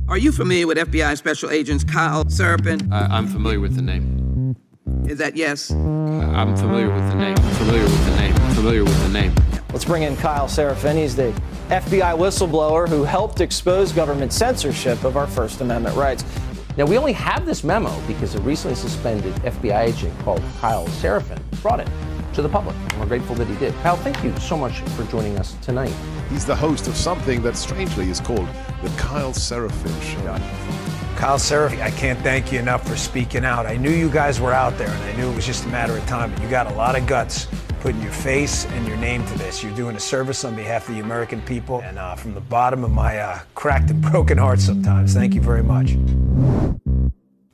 Are you familiar with FBI Special Agents Kyle Seraphin? I'm familiar with the name. Is that yes? I'm familiar with the name. Familiar with the name. Familiar with the name. Let's bring in Kyle Seraphin. He's the FBI whistleblower who helped expose government censorship of our First Amendment rights. Now, we only have this memo because a recently suspended FBI agent called Kyle Seraphin brought it to the public, and we're grateful that he did. Kyle, thank you so much for joining us tonight. He's the host of something that strangely is called the Kyle Seraphin Show. Kyle Seraphin, I can't thank you enough for speaking out. I knew you guys were out there, and I knew it was just a matter of time, but you got a lot of guts putting your face and your name to this. You're doing a service on behalf of the American people, and from the bottom of my cracked and broken heart sometimes, thank you very much.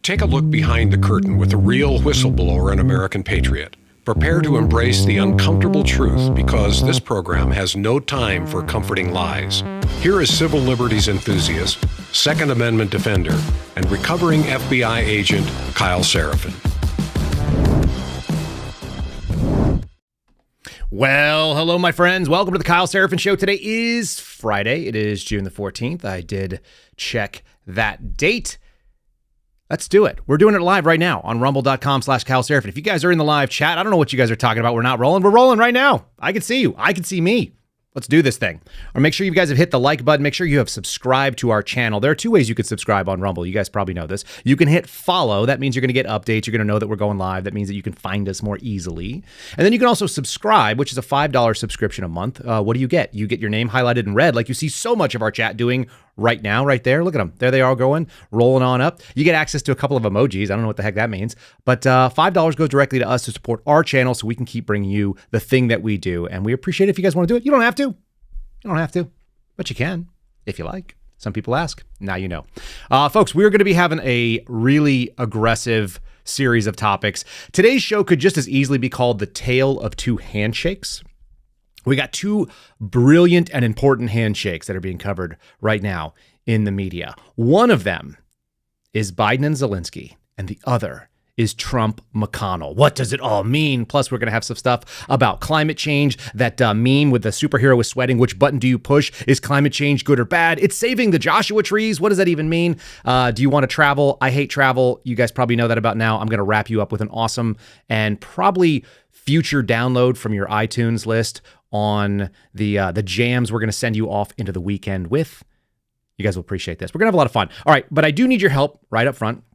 Take a look behind the curtain with a real whistleblower and American patriot. Prepare to embrace the uncomfortable truth because this program has no time for comforting lies. Here is civil liberties enthusiast, Second Amendment defender, and recovering FBI agent Kyle Seraphin. Well, hello, my friends. Welcome to the Kyle Seraphin Show. Today is Friday. It is June the 14th. I did check that date. Let's do it. We're doing it live right now on rumble.com/Kyle Seraphin. If you guys are in the live chat, I don't know what you guys are talking about. We're not rolling. We're rolling right now. I can see you. I can see me. Let's do this thing. Or make sure you guys have hit the like button. Make sure you have subscribed to our channel. There are two ways you can subscribe on Rumble. You guys probably know this. You can hit follow. That means you're going to get updates. You're going to know that we're going live. That means that you can find us more easily. And then you can also subscribe, which is a $5 subscription a month. What do you get? You get your name highlighted in red, like you see so much of our chat doing right now, right there. Look at them. There they are going, rolling on up. You get access to a couple of emojis. I don't know what the heck that means. But $5 goes directly to us to support our channel so we can keep bringing you the thing that we do. And we appreciate it if you guys want to do it. You don't have to. You don't have to, but you can if you like. Some people ask. Now you know. Folks, we're going to be having a really aggressive series of topics. Today's show could just as easily be called The Tale of Two Handshakes. We got two brilliant and important handshakes that are being covered right now in the media. One of them is Biden and Zelensky, and the other is Trump McConnell. What does it all mean? Plus, we're going to have some stuff about climate change. That meme with the superhero is sweating. Which button do you push? Is climate change good or bad? It's saving the Joshua trees. What does that even mean? Do you want to travel? I hate travel. You guys probably know that about now. I'm going to wrap you up with an awesome and probably future download from your iTunes list on the jams we're going to send you off into the weekend with. You guys will appreciate this. We're going to have a lot of fun. All right, but I do need your help right up front.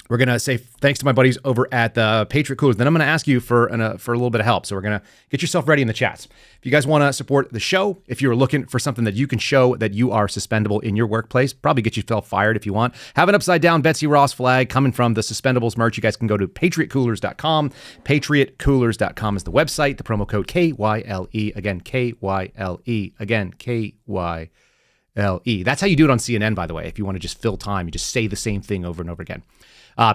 We're going to say thanks to my buddies over at the Patriot Coolers. Then I'm going to ask you for a little bit of help. So we're going to get yourself ready in the chats. If you guys want to support the show, if you're looking for something that you can show that you are suspendable in your workplace, probably get yourself fired if you want. Have an upside down Betsy Ross flag coming from the Suspendables merch. You guys can go to patriotcoolers.com. Patriotcoolers.com is the website. The promo code KYLE. Again, KYLE. Again, KYLE. That's how you do it on CNN, by the way. If you want to just fill time, you just say the same thing over and over again.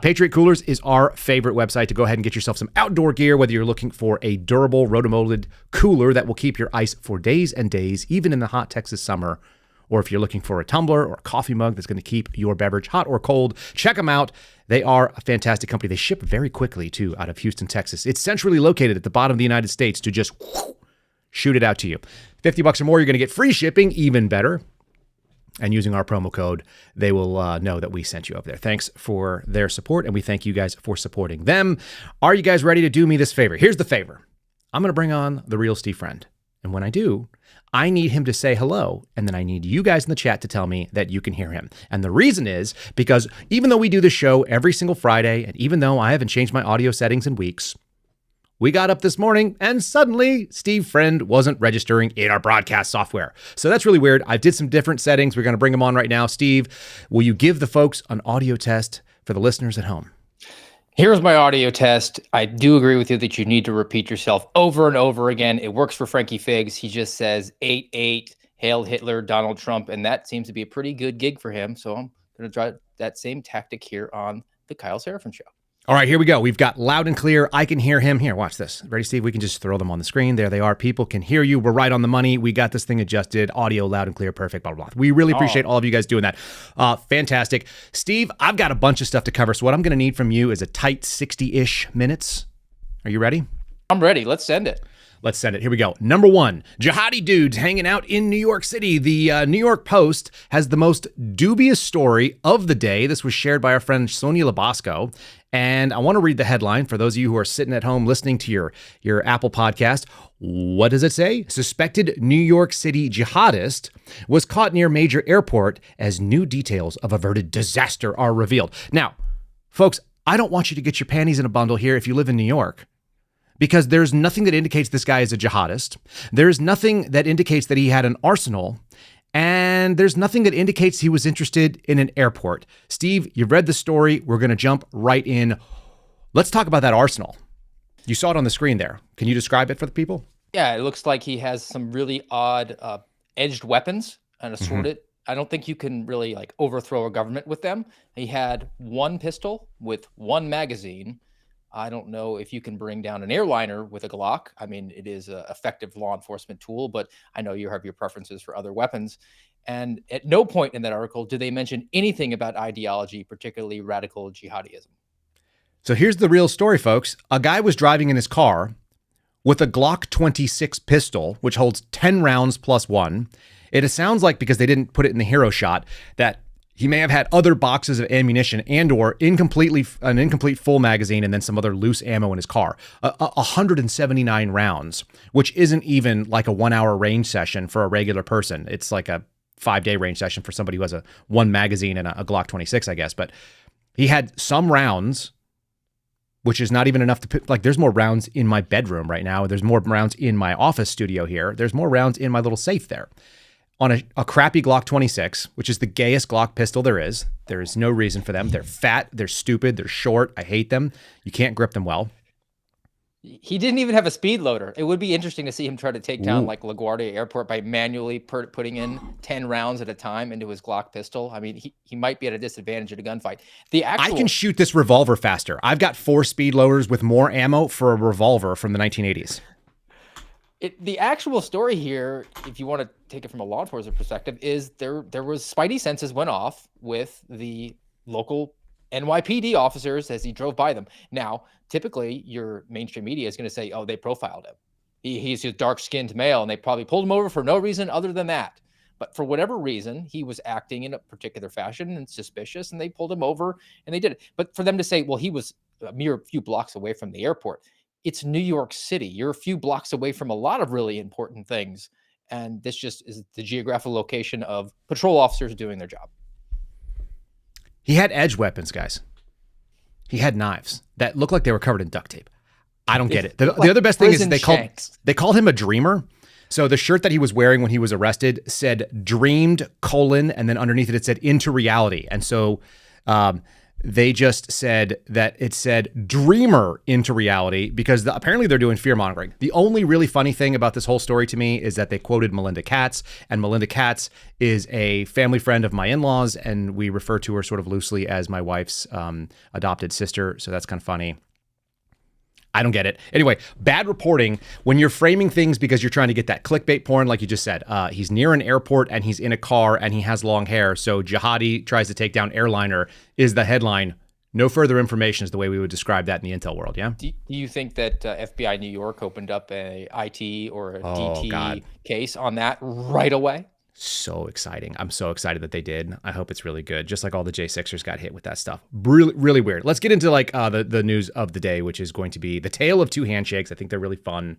Patriot Coolers is our favorite website to go ahead and get yourself some outdoor gear, whether you're looking for a durable rotomolded cooler that will keep your ice for days and days, even in the hot Texas summer, or if you're looking for a tumbler or a coffee mug that's going to keep your beverage hot or cold, check them out. They are a fantastic company. They ship very quickly, too, out of Houston, Texas. It's centrally located at the bottom of the United States to just shoot it out to you. $50 or more, you're going to get free shipping, even better. And using our promo code, they will know that we sent you over there. Thanks for their support, and we thank you guys for supporting them. Are you guys ready to do me this favor? Here's the favor. I'm going to bring on the real Steve Friend. And when I do, I need him to say hello, and then I need you guys in the chat to tell me that you can hear him. And the reason is because even though we do this show every single Friday, and even though I haven't changed my audio settings in weeks, we got up this morning and suddenly Steve Friend wasn't registering in our broadcast software. So that's really weird. I did some different settings. We're going to bring him on right now. Steve, will you give the folks an audio test for the listeners at home? Here's my audio test. I do agree with you that you need to repeat yourself over and over again. It works for Frankie Figs. He just says 8-8, Hail Hitler, Donald Trump, and that seems to be a pretty good gig for him. So I'm going to try that same tactic here on the Kyle Seraphin Show. All right, here we go. We've got loud and clear. I can hear him. Here, watch this. Ready, Steve? We can just throw them on the screen. There they are. People can hear you. We're right on the money. We got this thing adjusted. Audio loud and clear. Perfect. Blah, blah, blah. We really appreciate all of you guys doing that. Fantastic. Steve, I've got a bunch of stuff to cover. So what I'm going to need from you is a tight 60-ish minutes. Are you ready? I'm ready. Let's send it. Let's send it. Here we go. Number 1, jihadi dudes hanging out in New York City. The New York Post has the most dubious story of the day. This was shared by our friend Sonia Labasco. And I want to read the headline for those of you who are sitting at home listening to your Apple podcast. What does it say? Suspected New York City jihadist was caught near major airport as new details of averted disaster are revealed. Now, folks, I don't want you to get your panties in a bundle here if you live in New York, because there's nothing that indicates this guy is a jihadist. There's nothing that indicates that he had an arsenal. And there's nothing that indicates he was interested in an airport. Steve, you've read the story. We're going to jump right in. Let's talk about that arsenal. You saw it on the screen there. Can you describe it for the people? Yeah, it looks like he has some really odd edged weapons and assorted. I don't think you can really like overthrow a government with them. He had one pistol with one magazine. I don't know if you can bring down an airliner with a Glock. I mean, it is an effective law enforcement tool, but I know you have your preferences for other weapons. And at no point in that article do they mention anything about ideology, particularly radical jihadism. So here's the real story, folks. A guy was driving in his car with a Glock 26 pistol, which holds 10 rounds plus one. It sounds like, because they didn't put it in the hero shot, that he may have had other boxes of ammunition and or an incomplete full magazine and then some other loose ammo in his car. 179 rounds, which isn't even like a 1 hour range session for a regular person. It's like a 5-day range session for somebody who has one magazine and a Glock 26, I guess. But he had some rounds, which is not even enough to put, like, there's more rounds in my bedroom right now. There's more rounds in my office studio here. There's more rounds in my little safe there. On a crappy Glock 26, which is the gayest Glock pistol there is. There is no reason for them. They're fat, they're stupid, they're short. I hate them. You can't grip them well. He didn't even have a speed loader. It would be interesting to see him try to take down like LaGuardia Airport by manually putting in 10 rounds at a time into his Glock pistol. I mean, he might be at a disadvantage in a gunfight. I can shoot this revolver faster. I've got 4 speed loaders with more ammo for a revolver from the 1980s. The actual story here, if you want to take it from a law enforcement perspective, is there was spidey senses went off with the local NYPD officers as he drove by them. Now, typically, your mainstream media is going to say, oh, they profiled him. He's a dark-skinned male, and they probably pulled him over for no reason other than that. But for whatever reason, he was acting in a particular fashion and suspicious, and they pulled him over, and they did it. But for them to say, well, he was a mere few blocks away from the airport, it's New York City. You're a few blocks away from a lot of really important things. And this just is the geographical location of patrol officers doing their job. He had edge weapons, guys. He had knives that looked like they were covered in duct tape. I don't get it. The other best thing is they called him a dreamer. So the shirt that he was wearing when he was arrested said dreamed : and then underneath it said into reality. And so they just said that it said dreamer into reality because apparently they're doing fear mongering. The only really funny thing about this whole story to me is that they quoted Melinda Katz, and Melinda Katz is a family friend of my in-laws, and we refer to her sort of loosely as my wife's adopted sister. So that's kind of funny. I don't get it. Anyway, bad reporting when you're framing things because you're trying to get that clickbait porn, like you just said. He's near an airport and he's in a car and he has long hair. So jihadi tries to take down airliner is the headline. No further information is the way we would describe that in the intel world. Yeah. Do you think that FBI New York opened up a IT or a DT case on that right away? So exciting. I'm so excited that they did. I hope it's really good. Just like all the J6ers got hit with that stuff. Really, really weird. Let's get into like the news of the day, which is going to be the tale of 2 handshakes. I think they're really fun.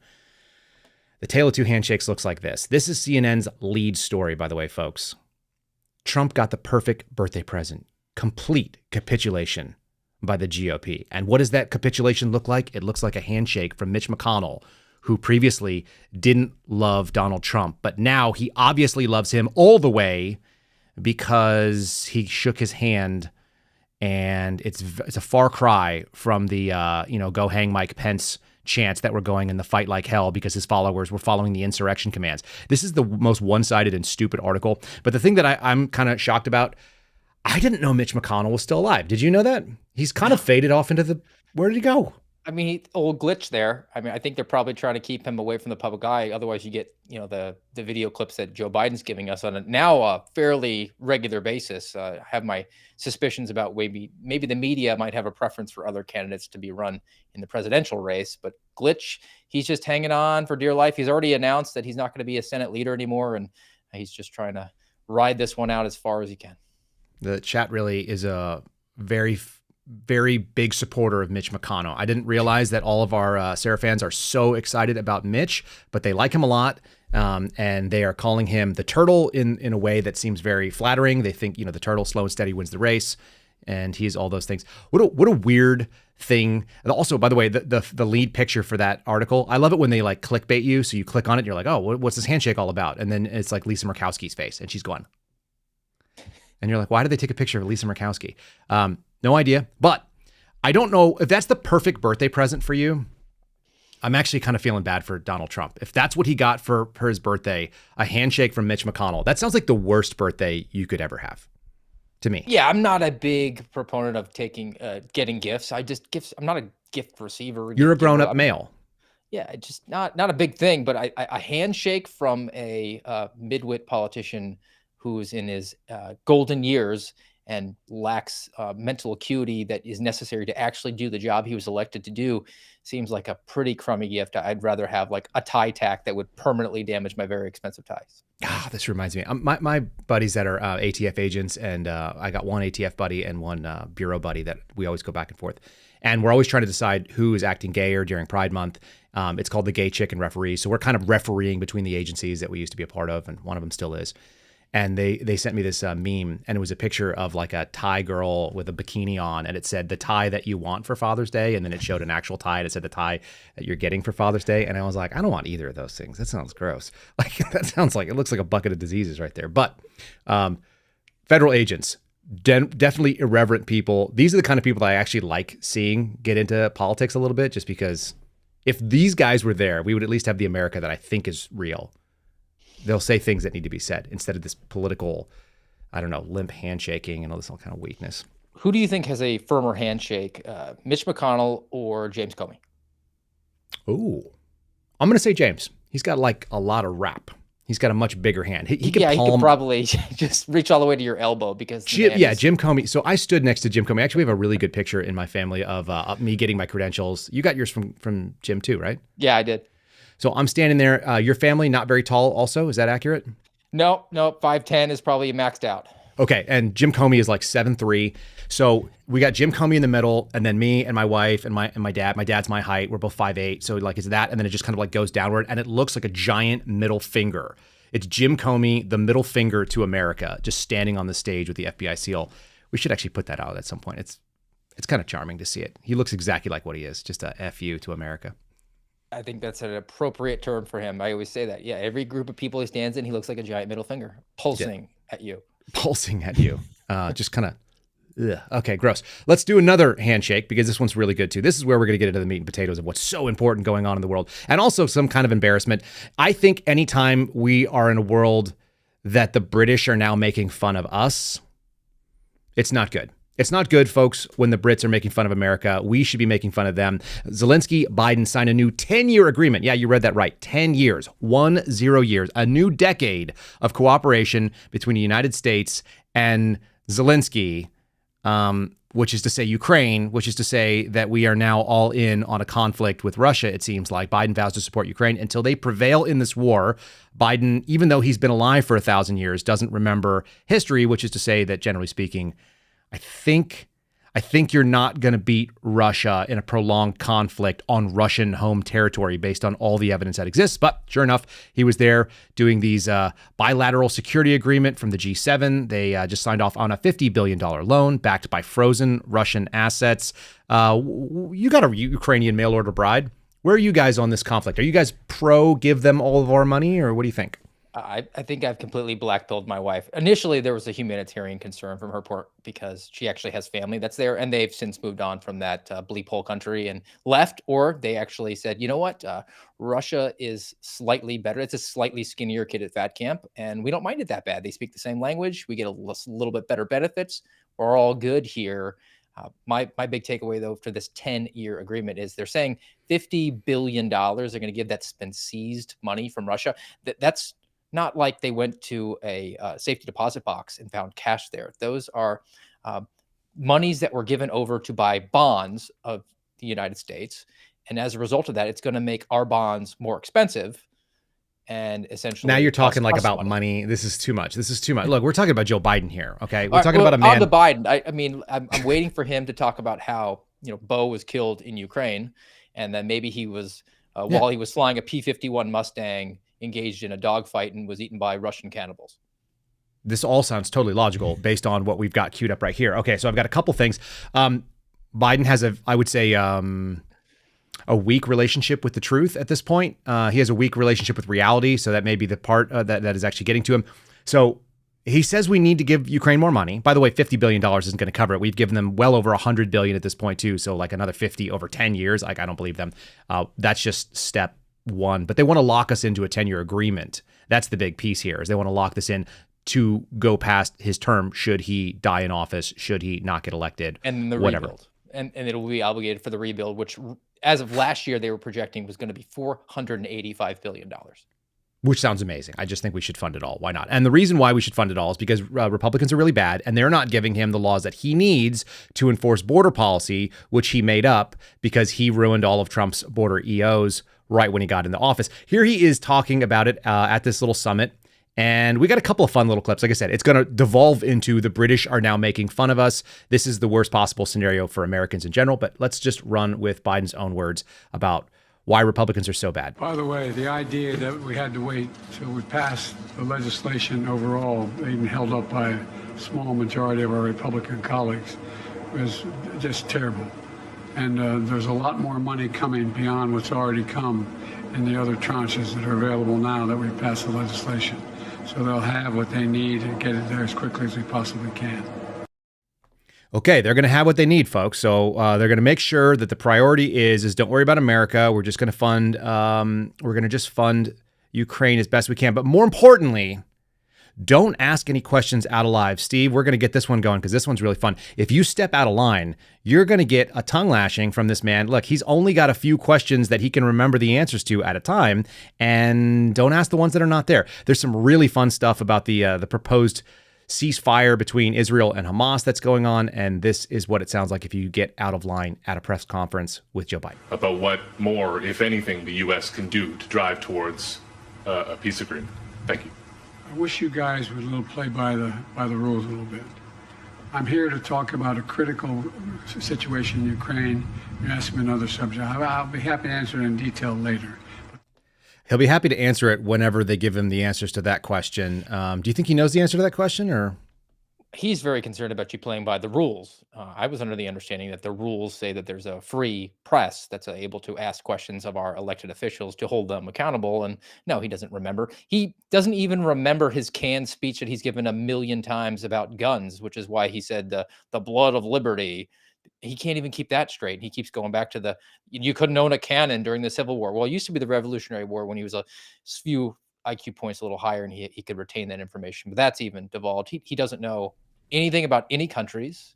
The tale of 2 handshakes looks like this. This is CNN's lead story, by the way, folks. Trump got the perfect birthday present. Complete capitulation by the GOP. And what does that capitulation look like? It looks like a handshake from Mitch McConnell, who previously didn't love Donald Trump, but now he obviously loves him all the way because he shook his hand, and it's a far cry from the go hang Mike Pence chants that were going in the fight like hell because his followers were following the insurrection commands. This is the most one-sided and stupid article. But the thing that I'm kind of shocked about, I didn't know Mitch McConnell was still alive. Did you know that? He's kind of faded off into where did he go? I mean, old glitch there. I mean, I think they're probably trying to keep him away from the public eye. Otherwise, you get, the video clips that Joe Biden's giving us on a fairly regular basis. I have my suspicions about maybe the media might have a preference for other candidates to be run in the presidential race. But Glitch, he's just hanging on for dear life. He's already announced that he's not going to be a Senate leader anymore, and he's just trying to ride this one out as far as he can. The chat really is a very big supporter of Mitch McConnell. I didn't realize that all of our Seraphans are so excited about Mitch, but they like him a lot. And they are calling him the turtle in a way that seems very flattering. They think, the turtle slow and steady wins the race. And he's all those things. What a weird thing. And also, by the way, the lead picture for that article, I love it when they like clickbait you. So you click on it and you're like, oh, what's this handshake all about? And then it's like Lisa Murkowski's face and she's going. And you're like, why did they take a picture of Lisa Murkowski? No idea. But I don't know if that's the perfect birthday present for you. I'm actually kind of feeling bad for Donald Trump. If that's what he got for his birthday, a handshake from Mitch McConnell, that sounds like the worst birthday you could ever have to me. Yeah, I'm not a big proponent of getting gifts. I'm not a gift receiver. You're a grown-up male. Yeah, just not a big thing, but a handshake from a midwit politician who's in his golden years and lacks mental acuity that is necessary to actually do the job he was elected to do seems like a pretty crummy gift. I'd rather have like a tie tack that would permanently damage my very expensive ties. This reminds me. My buddies that are ATF agents, and I got one ATF buddy and one bureau buddy that we always go back and forth. And we're always trying to decide who is acting gayer during Pride Month. It's called the Gay Chicken Referee. So we're kind of refereeing between the agencies that we used to be a part of, and one of them still is. And they sent me this meme, and it was a picture of like a Thai girl with a bikini on, and it said the tie that you want for Father's Day, and then it showed an actual tie, and it said the tie that you're getting for Father's Day. And I was like, I don't want either of those things. That sounds gross. Like that sounds like, it looks like a bucket of diseases right there. But federal agents, definitely irreverent people. These are the kind of people that I actually like seeing get into politics a little bit, just because if these guys were there, we would at least have the America that I think is real. They'll say things that need to be said instead of this political, limp handshaking and all this all kind of weakness. Who do you think has a firmer handshake, Mitch McConnell or James Comey? Oh, I'm going to say James. He's got like a lot of rap. He's got a much bigger hand. He could probably just reach all the way to your elbow because Jim Comey. So I stood next to Jim Comey. Actually, we have a really good picture in my family of me getting my credentials. You got yours from Jim too, right? Yeah, I did. So I'm standing there. Your family, not very tall also. Is that accurate? No, 5'10" is probably maxed out. Okay, and Jim Comey is like 7'3". So we got Jim Comey in the middle, and then me and my wife and my dad. My dad's my height. We're both 5'8". So like it's that, and then it just kind of like goes downward, and it looks like a giant middle finger. It's Jim Comey, the middle finger to America, just standing on the stage with the FBI seal. We should actually put that out at some point. It's kind of charming to see it. He looks exactly like what he is, just a FU to America. I think that's an appropriate term for him. I always say that. Yeah, every group of people he stands in, he looks like a giant middle finger, pulsing at you. Pulsing at you. Just kind of, okay, gross. Let's do another handshake because this one's really good too. This is where we're going to get into the meat and potatoes of what's so important going on in the world. And also some kind of embarrassment. I think anytime we are in a world that the British are now making fun of us, it's not good. It's not good, folks, when the Brits are making fun of America. We should be making fun of them. Zelensky, Biden signed a new 10-year agreement. Yeah, you read that right. 10 years, 10 years, a new decade of cooperation between the United States and Zelensky, which is to say Ukraine, which is to say that we are now all in on a conflict with Russia, it seems like. Biden vows to support Ukraine until they prevail in this war. Biden, even though he's been alive for 1,000 years, doesn't remember history, which is to say that, generally speaking, I think you're not going to beat Russia in a prolonged conflict on Russian home territory based on all the evidence that exists. But sure enough, he was there doing these bilateral security agreement from the G7. They just signed off on a $50 billion loan backed by frozen Russian assets. You got a Ukrainian mail order bride. Where are you guys on this conflict? Are you guys pro give them all of our money, or what do you think? I think I've completely blackpilled my wife. Initially, there was a humanitarian concern from her part because she actually has family that's there, and they've since moved on from that bleep hole country and left, or they actually said, you know what, Russia is slightly better. It's a slightly skinnier kid at fat camp, and we don't mind it that bad. They speak the same language. We get a little bit better benefits. We're all good here. My big takeaway, though, for this 10-year agreement is they're saying $50 billion they're going to give that's been seized money from Russia. That's not like they went to a safety deposit box and found cash there. Those are monies that were given over to buy bonds of the United States. And as a result of that, it's going to make our bonds more expensive. And essentially, now you're talking like about money. This is too much. Look, we're talking about Joe Biden here. Okay, we're talking about a man. On the Biden, I mean, I'm waiting for him to talk about how Bo was killed in Ukraine, and then maybe he was while he was flying a P-51 Mustang, engaged in a dogfight and was eaten by Russian cannibals. This all sounds totally logical based on what we've got queued up right here. Okay, so I've got a couple things. Biden has I would say, a weak relationship with the truth at this point. He has a weak relationship with reality, so that may be the part that is actually getting to him. So he says we need to give Ukraine more money. By the way, $50 billion isn't going to cover it. We've given them well over $100 billion at this point too, so like another 50 over 10 years. Like, I don't believe them. That's just step one. But they want to lock us into a 10-year agreement. That's the big piece here, is they want to lock this in to go past his term should he die in office, should he not get elected, and the whatever. Rebuild. And it'll be obligated for the rebuild, which as of last year, they were projecting was going to be $485 billion. Which sounds amazing. I just think we should fund it all. Why not? And the reason why we should fund it all is because Republicans are really bad, and they're not giving him the laws that he needs to enforce border policy, which he made up because he ruined all of Trump's border EOs right when he got into office. Here he is talking about it at this little summit. And we got a couple of fun little clips. Like I said, it's going to devolve into the British are now making fun of us. This is the worst possible scenario for Americans in general. But let's just run with Biden's own words about why Republicans are so bad. By the way, the idea that we had to wait till we passed the legislation overall, even held up by a small majority of our Republican colleagues, was just terrible. And there's a lot more money coming beyond what's already come in the other tranches that are available now that we passed the legislation. So they'll have what they need and get it there as quickly as we possibly can. Okay, they're going to have what they need, folks. So they're going to make sure that the priority is don't worry about America. We're just going to fund. We're going to just fund Ukraine as best we can. But more importantly, don't ask any questions out of line. Steve, we're going to get this one going because this one's really fun. If you step out of line, you're going to get a tongue lashing from this man. Look, he's only got a few questions that he can remember the answers to at a time, and don't ask the ones that are not there. There's some really fun stuff about the proposed ceasefire between Israel and Hamas that's going on, and this is what it sounds like if you get out of line at a press conference with Joe Biden. About what more, if anything, the U.S. can do to drive towards a peace agreement. Thank you. I wish you guys would play by the rules a little bit. I'm here to talk about a critical situation in Ukraine. You ask me another subject. I'll be happy to answer it in detail later. He'll be happy to answer it whenever they give him the answers to that question. Do you think he knows the answer to that question, or? He's very concerned about you playing by the rules. I was under the understanding that the rules say that there's a free press that's able to ask questions of our elected officials to hold them accountable. And no, he doesn't remember. He doesn't even remember his canned speech that he's given 1 million times about guns, which is why he said the blood of liberty. He can't even keep that straight. He keeps going back to you couldn't own a cannon during the Civil War. Well, it used to be the Revolutionary War when he was a few IQ points a little higher and he could retain that information, but that's even devolved. He doesn't know anything about any countries.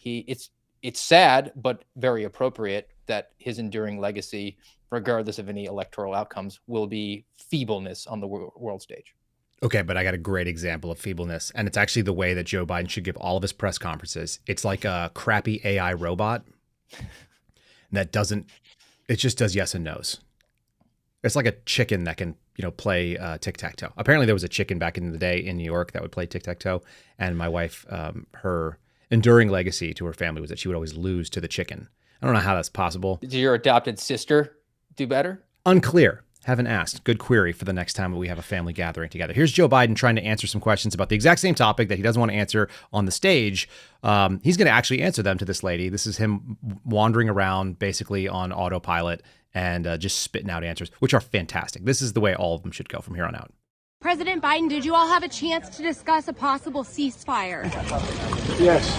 It's sad, but very appropriate that his enduring legacy, regardless of any electoral outcomes, will be feebleness on the world stage. Okay, but I got a great example of feebleness, and it's actually the way that Joe Biden should give all of his press conferences. It's like a crappy AI robot that it just does yes and no's. It's like a chicken that can, play tic-tac-toe. Apparently there was a chicken back in the day in New York that would play tic-tac-toe, and my wife, her enduring legacy to her family was that she would always lose to the chicken. I don't know how that's possible. Did your adopted sister do better? Unclear. Haven't asked. Good query for the next time we have a family gathering together. Here's Joe Biden trying to answer some questions about the exact same topic that he doesn't want to answer on the stage. He's going to actually answer them to this lady. This is him wandering around basically on autopilot and just spitting out answers, which are fantastic. This is the way all of them should go from here on out. President Biden, did you all have a chance to discuss a possible ceasefire? Yes.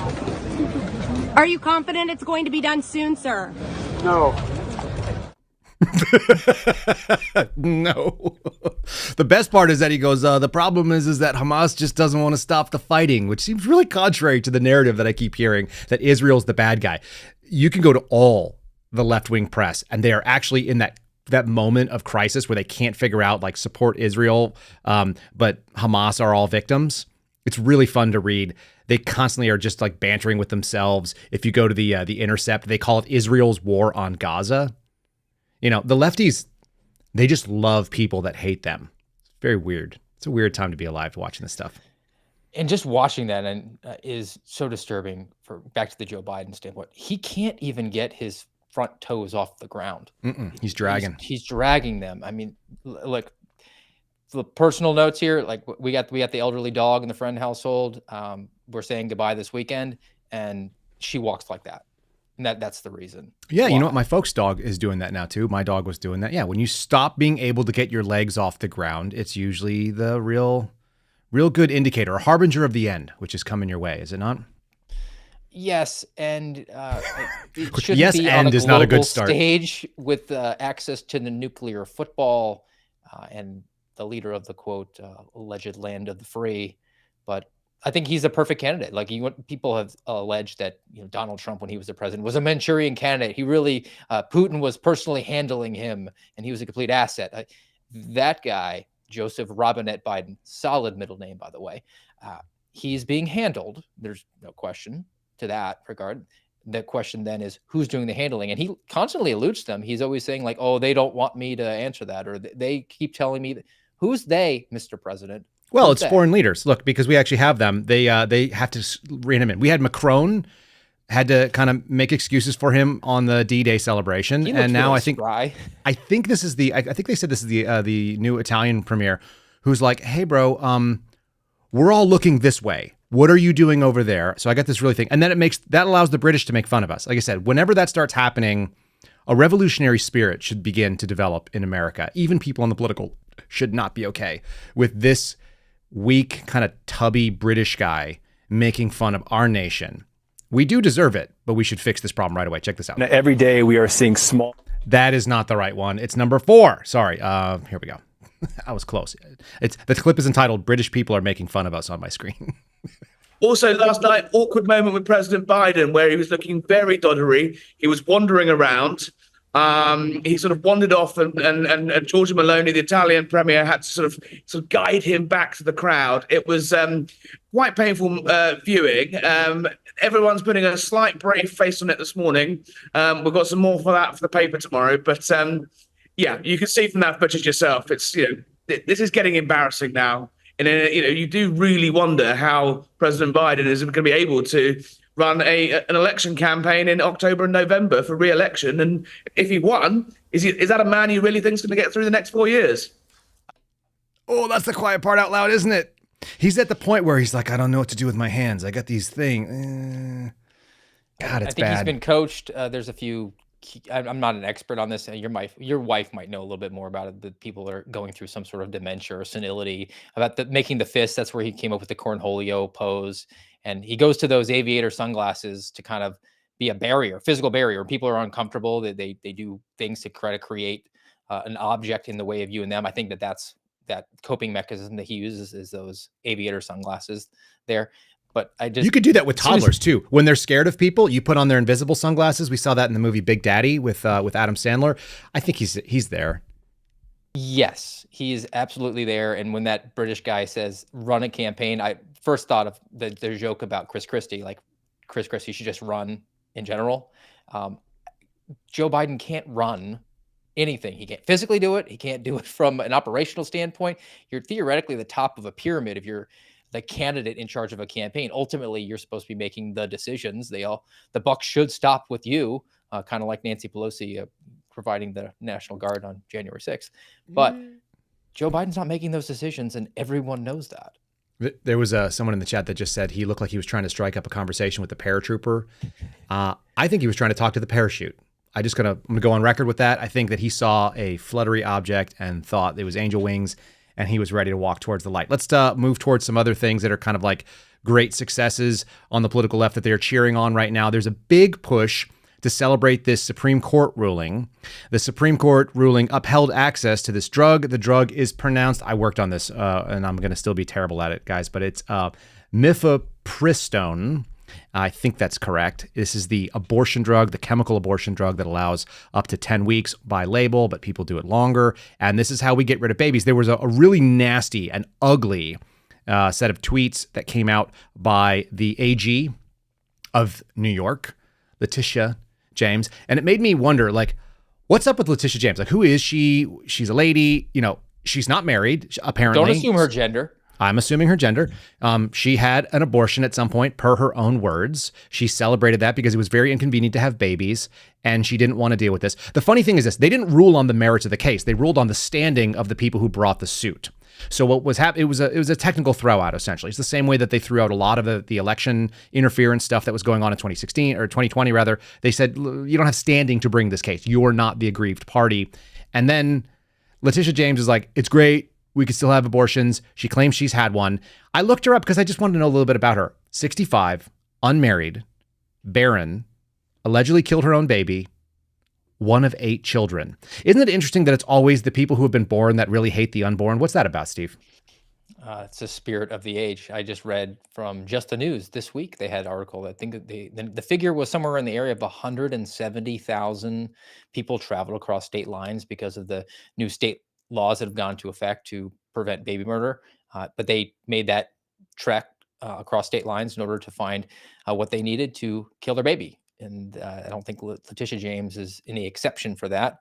Are you confident it's going to be done soon, sir? No. No. The best part is that he goes, the problem is that Hamas just doesn't want to stop the fighting, which seems really contrary to the narrative that I keep hearing, that Israel's the bad guy. You can go to all the left-wing press, and they are actually in that moment of crisis where they can't figure out, like, support Israel, but Hamas are all victims. It's really fun to read. They constantly are just like bantering with themselves. If you go to the Intercept, they call it Israel's war on Gaza. You know, the lefties, they just love people that hate them. It's very weird. It's a weird time to be alive watching this stuff. And just watching that is so disturbing. For back to the Joe Biden standpoint, he can't even get his front toes off the ground. He's dragging. He's dragging them. I mean, look, the personal notes here. Like we got the elderly dog in the friend household. We're saying goodbye this weekend, and she walks like that. And that's the reason. Yeah, why. you know what? My folks' dog is doing that now too. My dog was doing that. Yeah, when you stop being able to get your legs off the ground, it's usually the real good indicator, a harbinger of the end, which is coming your way, is it not? Yes, and it shouldn't yes, be and on a is not a good global start. stage with access to the nuclear football and the leader of the quote alleged land of the free. But I think he's a perfect candidate. Like people have alleged that Donald Trump, when he was the president, was a Manchurian candidate. He really Putin was personally handling him, and he was a complete asset. That guy, Joseph Robinette Biden, solid middle name by the way. He's being handled. There's no question to that regard. The question then is who's doing the handling, and he constantly alludes to them. He's always saying like, "Oh, they don't want me to answer that," or they keep telling me, "Who's they, Mr. President?" Well, it's foreign leaders. Look, because we actually have them. They have to rein him in. We had Macron had to kind of make excuses for him on the D-Day celebration, and now I think this is I think they said this is the new Italian premier who's like, "Hey, bro, we're all looking this way. What are you doing over there?" So I got this really thing, and then that allows the British to make fun of us. Like I said, whenever that starts happening, a revolutionary spirit should begin to develop in America. Even people on the political should not be okay with this weak, kind of tubby British guy making fun of our nation. We do deserve it, but we should fix this problem right away. Check this out. Now, every day we are seeing small. That is not the right one. It's number 4. Sorry. Here we go. I was close. The clip is entitled "British People Are Making Fun of Us" on my screen. Also, last night, awkward moment with President Biden where he was looking very doddery. He was wandering around. He sort of wandered off, and Giorgia Meloni, the Italian premier, had to sort of guide him back to the crowd. It was quite painful viewing. Everyone's putting a slight brave face on it this morning. We've got some more for that for the paper tomorrow. But yeah, you can see from that footage yourself. It's this is getting embarrassing now, and you do really wonder how President Biden is going to be able to run an election campaign in October and November for re-election. And if he won, is that a man you really think is going to get through the next 4 years? Oh, that's the quiet part out loud, isn't it? He's at the point where he's like, I don't know what to do with my hands. I got these things. God, it's bad. I think he's been coached. There's a few. I'm not an expert on this. Your wife might know a little bit more about it. That people are going through some sort of dementia or senility. About making the fist. That's where he came up with the cornholio pose. And he goes to those aviator sunglasses to kind of be a barrier, physical barrier. People are uncomfortable. They do things to try to create an object in the way of you and them. I think that's that coping mechanism that he uses is those aviator sunglasses there. But you could do that with toddlers too. When they're scared of people, you put on their invisible sunglasses. We saw that in the movie Big Daddy with Adam Sandler. I think he's there. Yes, he is absolutely there. And when that British guy says run a campaign, I first thought of the joke about Chris Christie, like Chris Christie should just run in general. Joe Biden can't run anything. He can't physically do it. He can't do it from an operational standpoint. You're theoretically the top of a pyramid if you're the candidate in charge of a campaign. Ultimately, you're supposed to be making the decisions. The buck should stop with you, kind of like Nancy Pelosi providing the National Guard on January 6th. But Joe Biden's not making those decisions, and everyone knows that. There was someone in the chat that just said he looked like he was trying to strike up a conversation with the paratrooper. I think he was trying to talk to the parachute. I'm gonna go on record with that. I think that he saw a fluttery object and thought it was angel wings, and he was ready to walk towards the light. Let's move towards some other things that are kind of like great successes on the political left that they're cheering on right now. There's a big push to celebrate this Supreme Court ruling. The Supreme Court ruling upheld access to this drug. The drug is pronounced, I worked on this, and I'm going to still be terrible at it, guys, but it's mifepristone. I think that's correct. This is the abortion drug, the chemical abortion drug that allows up to 10 weeks by label, but people do it longer. And this is how we get rid of babies. There was a really nasty and ugly set of tweets that came out by the AG of New York, Letitia James. And it made me wonder, like, what's up with Letitia James? Like, who is she? She's a lady. You know, she's not married, apparently. Don't assume her gender. I'm assuming her gender. She had an abortion at some point, per her own words. She celebrated that because it was very inconvenient to have babies, and she didn't want to deal with this. The funny thing is this: they didn't rule on the merits of the case. They ruled on the standing of the people who brought the suit. So what was happening? It was a technical throw out, essentially. It's the same way that they threw out a lot of the election interference stuff that was going on in 2016 or 2020 rather. They said, you don't have standing to bring this case. You're not the aggrieved party. And then Letitia James is like, it's great. We could still have abortions. She claims she's had one. I looked her up because I just wanted to know a little bit about her. 65, unmarried, barren, allegedly killed her own baby, one of 8 children. Isn't it interesting that it's always the people who have been born that really hate the unborn? What's that about, Steve? It's the spirit of the age. I just read from Just the News this week. They had an article. I think that the figure was somewhere in the area of 170,000 people traveled across state lines because of the new state laws that have gone into effect to prevent baby murder. But they made that trek across state lines in order to find what they needed to kill their baby. And I don't think Letitia James is any exception for that.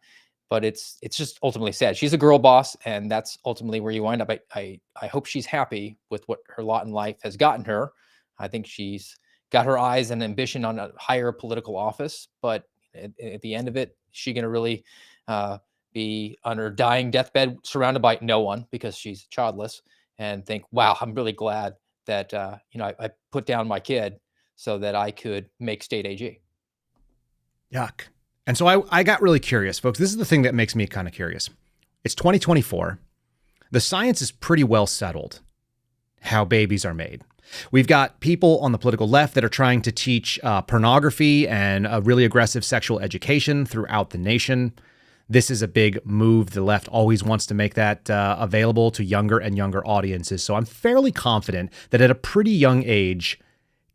But it's just ultimately sad. She's a girl boss, and that's ultimately where you wind up. I hope she's happy with what her lot in life has gotten her. I think she's got her eyes and ambition on a higher political office. But at the end of it, is she going to really be on her dying deathbed surrounded by no one because she's childless and think, wow, I'm really glad that I put down my kid so that I could make state AG. Yuck. And so I got really curious, folks. This is the thing that makes me kind of curious. It's 2024. The science is pretty well settled how babies are made. We've got people on the political left that are trying to teach pornography and a really aggressive sexual education throughout the nation. This is a big move. The left always wants to make that available to younger and younger audiences. So I'm fairly confident that at a pretty young age,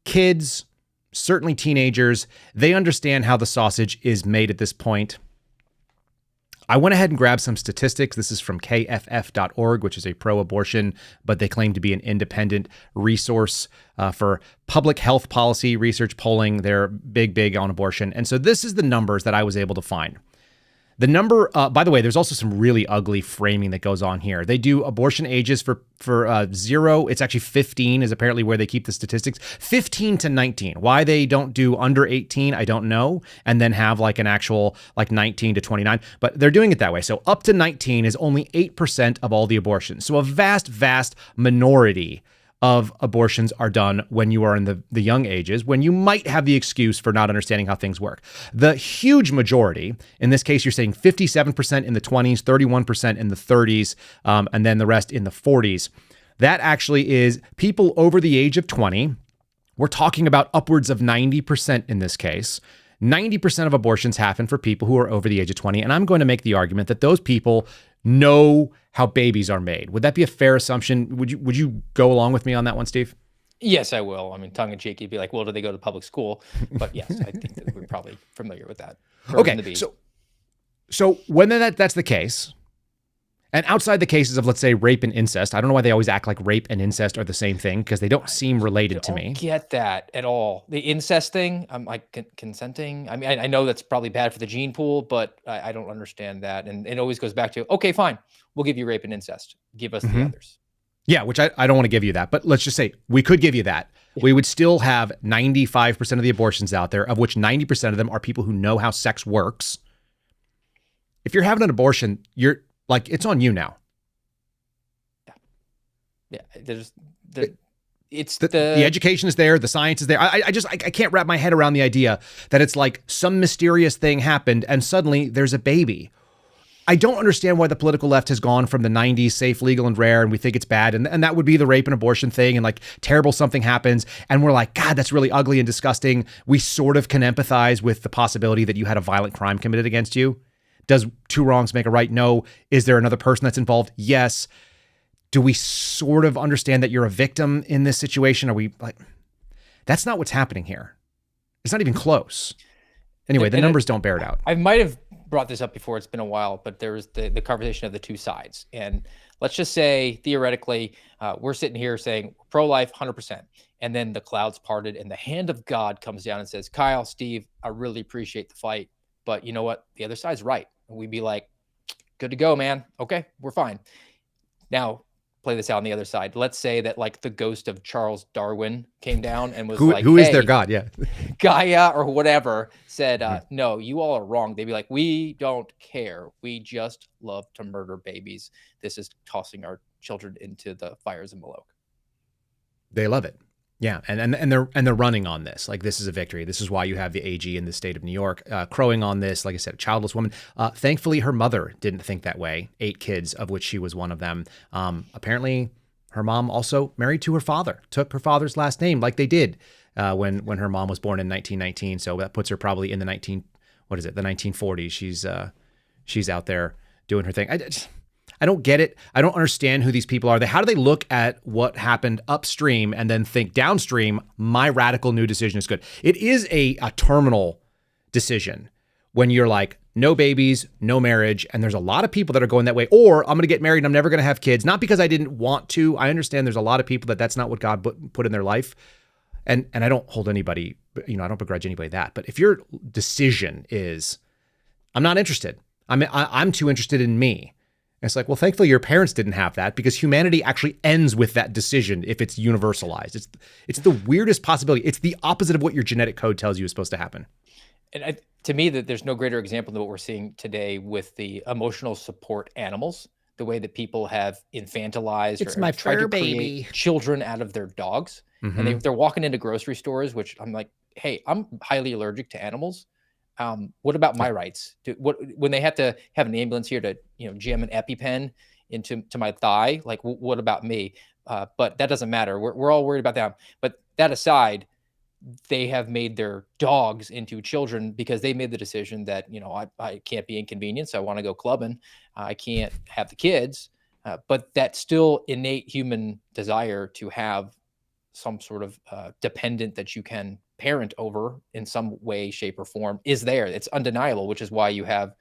kids, certainly teenagers, they understand how the sausage is made at this point. I went ahead and grabbed some statistics. This is from kff.org, which is a pro-abortion, but they claim to be an independent resource for public health policy research polling. They're big on abortion. And so this is the numbers that I was able to find. The number, by the way, there's also some really ugly framing that goes on here. They do abortion ages for 0. It's actually 15 is apparently where they keep the statistics. 15 to 19. Why they don't do under 18, I don't know. And then have like an actual like 19 to 29. But they're doing it that way. So up to 19 is only 8% of all the abortions. So a vast minority of abortions are done when you are in the young ages, when you might have the excuse for not understanding how things work. The huge majority, in this case, you're saying 57% in the 20s, 31% in the 30s, and then the rest in the 40s. That actually is people over the age of 20. We're talking about upwards of 90% in this case. 90% of abortions happen for people who are over the age of 20. And I'm going to make the argument that those people know how babies are made. Would that be a fair assumption? Would you go along with me on that one, Steve? Yes, I will. I mean, tongue in cheek, you'd be like, well, do they go to public school? But yes, I think that we're probably familiar with that. Okay, so when that's the case, and outside the cases of, let's say, rape and incest, I don't know why they always act like rape and incest are the same thing, because they don't seem related to me. I don't get that at all. The incest thing, I'm like consenting. I mean, I know that's probably bad for the gene pool, but I don't understand that. And it always goes back to, okay, fine, we'll give you rape and incest. Give us the others. Yeah, which I don't want to give you that, but let's just say we could give you that. Yeah. We would still have 95% of the abortions out there, of which 90% of them are people who know how sex works. If you're having an abortion, you're like, it's on you now. Yeah. There's the education is there. The science is there. I can't wrap my head around the idea that it's like some mysterious thing happened and suddenly there's a baby. I don't understand why the political left has gone from the 90s, safe, legal, and rare, and we think it's bad, and that would be the rape and abortion thing, and like terrible something happens, and we're like, God, that's really ugly and disgusting. We sort of can empathize with the possibility that you had a violent crime committed against you. Does two wrongs make a right? No. Is there another person that's involved? Yes. Do we sort of understand that you're a victim in this situation? Are we like, that's not what's happening here. It's not even close. Anyway, the numbers don't bear it out. I might have brought this up before. It's been a while, but there's the conversation of the two sides. And let's just say, theoretically, we're sitting here saying pro-life 100%. And then the clouds parted and the hand of God comes down and says, Kyle, Steve, I really appreciate the fight. But you know what? The other side's right. And we'd be like, good to go, man. Okay, we're fine. Now, play this out on the other side. Let's say that like the ghost of Charles Darwin came down and was who is their God? Yeah. Gaia or whatever said, no, you all are wrong. They'd be like, we don't care. We just love to murder babies. This is tossing our children into the fires of Moloch. They love it. Yeah, and they're running on this. Like, this is a victory. This is why you have the AG in the state of New York crowing on this. Like I said, a childless woman. Thankfully, her mother didn't think that way. 8 kids, of which she was one of them. Apparently, her mom also married to her father, took her father's last name, like they did when her mom was born in 1919. So that puts her probably in the 1940s. She's out there doing her thing. I don't get it. I don't understand who these people are. How do they look at what happened upstream and then think downstream, my radical new decision is good? It is a terminal decision when you're like, no babies, no marriage. And there's a lot of people that are going that way. Or I'm going to get married and I'm never going to have kids. Not because I didn't want to. I understand there's a lot of people that's not what God put in their life. And I don't hold anybody, I don't begrudge anybody that. But if your decision is, I'm not interested. I'm too interested in me. And it's like, well, thankfully your parents didn't have that, because humanity actually ends with that decision if it's universalized. It's the weirdest possibility. It's the opposite of what your genetic code tells you is supposed to happen. And to me, that there's no greater example than what we're seeing today with the emotional support animals, the way that people have infantilized It's or my tried fur to create baby. children out of their dogs. Mhm. And they're walking into grocery stores, which I'm like, hey, I'm highly allergic to animals. What about my rights? When they have to have an ambulance here to, jam an EpiPen into my thigh, like what about me? But that doesn't matter. We're all worried about that. But that aside, they have made their dogs into children because they made the decision that, I can't be inconvenienced. I want to go clubbing. I can't have the kids. But that still innate human desire to have some sort of dependent that you can parent over in some way, shape, or form is there. It's undeniable, which is why you have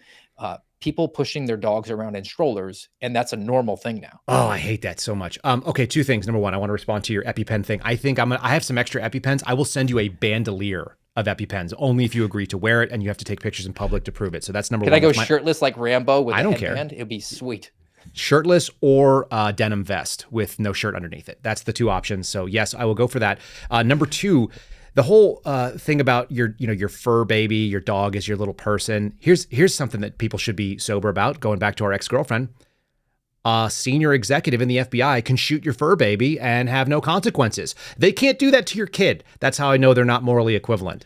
people pushing their dogs around in strollers, and that's a normal thing now. Oh, I hate that so much. Okay, 2 things. Number 1, I want to respond to your EpiPen thing. I think I have some extra EpiPens. I will send you a bandolier of EpiPens, only if you agree to wear it, and you have to take pictures in public to prove it. So that's number 1. Can I go shirtless like Rambo with I a don't headband? care. It'd be sweet. Shirtless or denim vest with no shirt underneath it. That's the 2 options. So yes, I will go for that. Number 2, the whole thing about your fur baby, your dog is your little person. Here's something that people should be sober about. Going back to our ex-girlfriend, a senior executive in the FBI can shoot your fur baby and have no consequences. They can't do that to your kid. That's how I know they're not morally equivalent.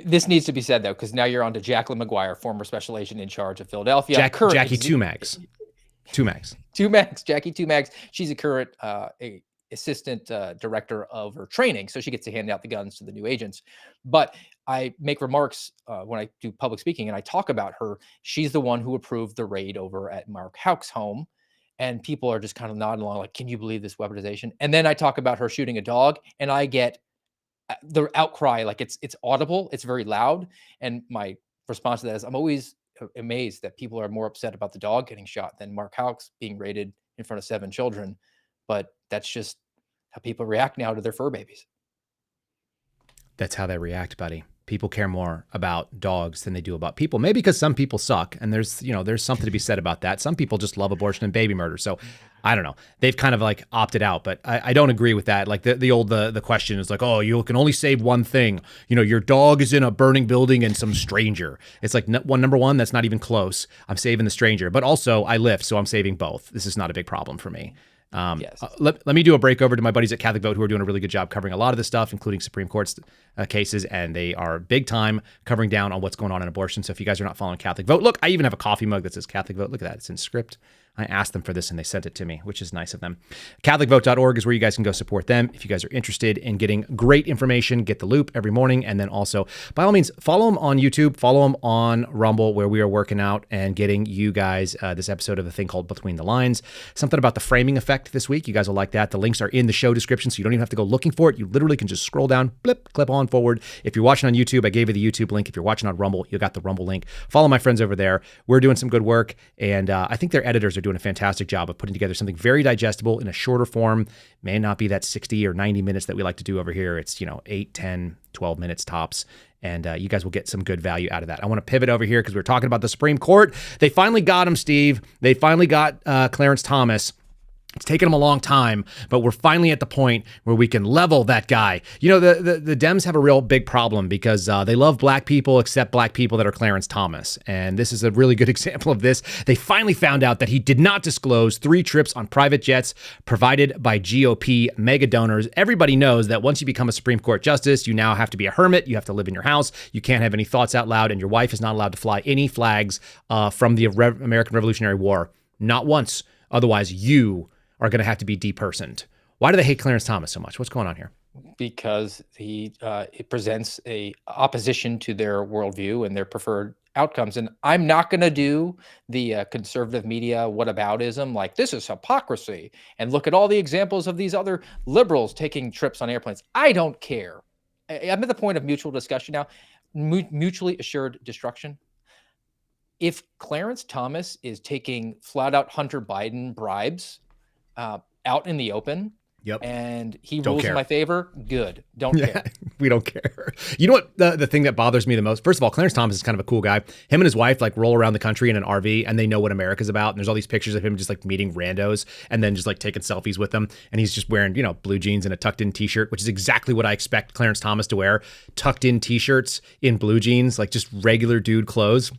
This needs to be said, though, because now you're on to Jacqueline McGuire, former special agent in charge of Philadelphia. Jackie Tumax. Jackie Tumax. She's a current assistant director of her training, so she gets to hand out the guns to the new agents. But I make remarks when I do public speaking, and I talk about her. She's the one who approved the raid over at Mark Houck's home, and people are just kind of nodding along like, can you believe this weaponization? And then I talk about her shooting a dog, and I get the outcry, like it's audible, it's very loud. And my response to that is, I'm always amazed that people are more upset about the dog getting shot than Mark Houck's being raided in front of 7 children. But that's just how people react now to their fur babies. That's how they react, buddy. People care more about dogs than they do about people. Maybe because some people suck, and there's something to be said about that. Some people just love abortion and baby murder. So I don't know. They've kind of like opted out, but I don't agree with that. Like the question is like, oh, you can only save one thing. Your dog is in a burning building and some stranger. It's like number 1, that's not even close. I'm saving the stranger, but also I lift, so I'm saving both. This is not a big problem for me. Yes. Let me do a break over to my buddies at Catholic Vote who are doing a really good job covering a lot of this stuff, including Supreme Court's cases, and they are big time covering down on what's going on in abortion. So if you guys are not following Catholic Vote, look, I even have a coffee mug that says Catholic Vote. Look at that. It's in script. I asked them for this and they sent it to me, which is nice of them. CatholicVote.org is where you guys can go support them. If you guys are interested in getting great information, get the loop every morning. And then also, by all means, follow them on YouTube, follow them on Rumble, where we are working out and getting you guys this episode of a thing called Between the Lines. Something about the framing effect this week. You guys will like that. The links are in the show description, so you don't even have to go looking for it. You literally can just scroll down, blip, clip on forward. If you're watching on YouTube, I gave you the YouTube link. If you're watching on Rumble, you got the Rumble link. Follow my friends over there. We're doing some good work, and I think their editors are doing a fantastic job of putting together something very digestible in a shorter form. May not be that 60 or 90 minutes that we like to do over here. It's, 8, 10, 12 minutes tops. And you guys will get some good value out of that. I want to pivot over here because we're talking about the Supreme Court. They finally got him, Steve. They finally got Clarence Thomas. It's taken them a long time, but we're finally at the point where we can level that guy. The Dems have a real big problem because they love black people, except black people that are Clarence Thomas. And this is a really good example of this. They finally found out that he did not disclose 3 trips on private jets provided by GOP mega donors. Everybody knows that once you become a Supreme Court justice, you now have to be a hermit. You have to live in your house. You can't have any thoughts out loud, and your wife is not allowed to fly any flags from the American Revolutionary War. Not once. Otherwise, you are going to have to be depersoned. Why do they hate Clarence Thomas so much? What's going on here? Because it presents a opposition to their worldview and their preferred outcomes. And I'm not going to do the conservative media whataboutism, like this is hypocrisy, and look at all the examples of these other liberals taking trips on airplanes. I don't care. I'm at the point of mutual discussion now, mutually assured destruction. If Clarence Thomas is taking flat out Hunter Biden bribes out in the open, and he rules in my favor, good. Don't care. We don't care. You know what the thing that bothers me the most? First of all, Clarence Thomas is kind of a cool guy. Him and his wife roll around the country in an RV, and they know what America's about. And there's all these pictures of him just meeting randos and then just taking selfies with them. And he's just wearing, blue jeans and a tucked in t-shirt, which is exactly what I expect Clarence Thomas to wear. Tucked in t-shirts in blue jeans, just regular dude clothes.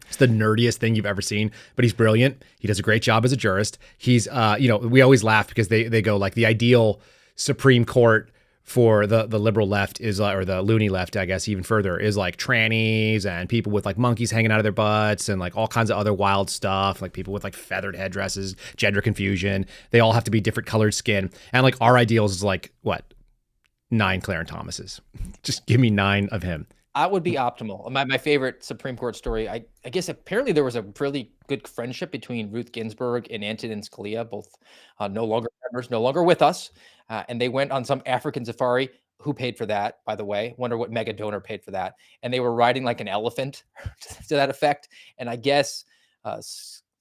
It's the nerdiest thing you've ever seen, but he's brilliant. He does a great job as a jurist. He's, we always laugh because they go the ideal Supreme Court for the liberal left is, or the loony left, I guess, even further, is trannies and people with monkeys hanging out of their butts and all kinds of other wild stuff, people with feathered headdresses, gender confusion. They all have to be different colored skin. And our ideals is 9 Clarence Thomases. Just give me 9 of him. That would be optimal. My favorite Supreme Court story, I guess apparently there was a really good friendship between Ruth Ginsburg and Antonin Scalia, both no longer members, no longer with us. And they went on some African safari. Who paid for that, by the way? Wonder what mega donor paid for that. And they were riding like an elephant to that effect. And I guess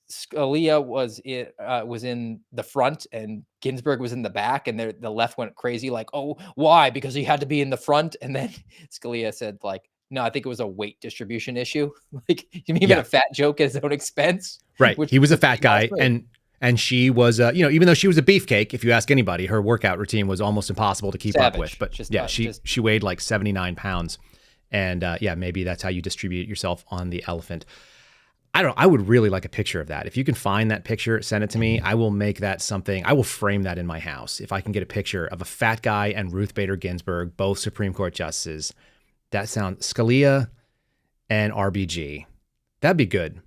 Scalia was in the front and Ginsburg was in the back, and the left went crazy oh, why? Because he had to be in the front. And then Scalia said no, I think it was a weight distribution issue. You mean a fat joke at his own expense? Right. He was a fat guy, and she was even though she was a beefcake, if you ask anybody, her workout routine was almost impossible to keep up with. But she weighed 79 pounds. And maybe that's how you distribute yourself on the elephant. I would really like a picture of that. If you can find that picture, send it to me. I will make that something. I will frame that in my house. If I can get a picture of a fat guy and Ruth Bader Ginsburg, both Supreme Court justices, that sounds Scalia and RBG. That'd be good.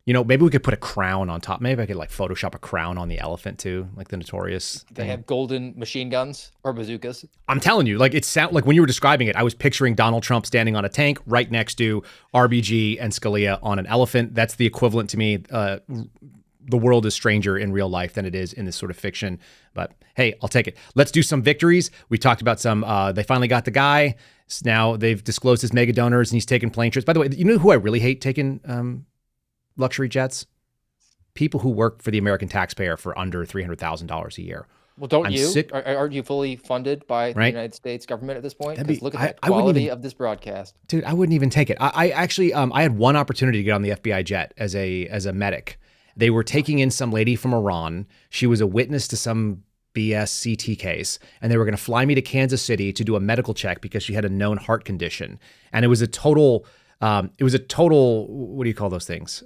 Maybe we could put a crown on top. Maybe I could Photoshop a crown on the elephant too, the notorious. They have golden machine guns or bazookas. I'm telling you, it sound when you were describing it, I was picturing Donald Trump standing on a tank right next to RBG and Scalia on an elephant. That's the equivalent to me. The world is stranger in real life than it is in this sort of fiction. But hey, I'll take it. Let's do some victories. We talked about some. They finally got the guy. Now they've disclosed his mega donors and he's taking plane trips. By the way, you know who I really hate taking luxury jets? People who work for the American taxpayer for under $300,000 a year. Well, don't you? Aren't you fully funded by the United States government at this point? Because look at the quality of this broadcast. Dude, I wouldn't even take it. I actually, I had one opportunity to get on the FBI jet as a medic. They were taking in some lady from Iran. She was a witness to some BS CT case, and they were going to fly me to Kansas City to do a medical check because she had a known heart condition. And it was a total, what do you call those things?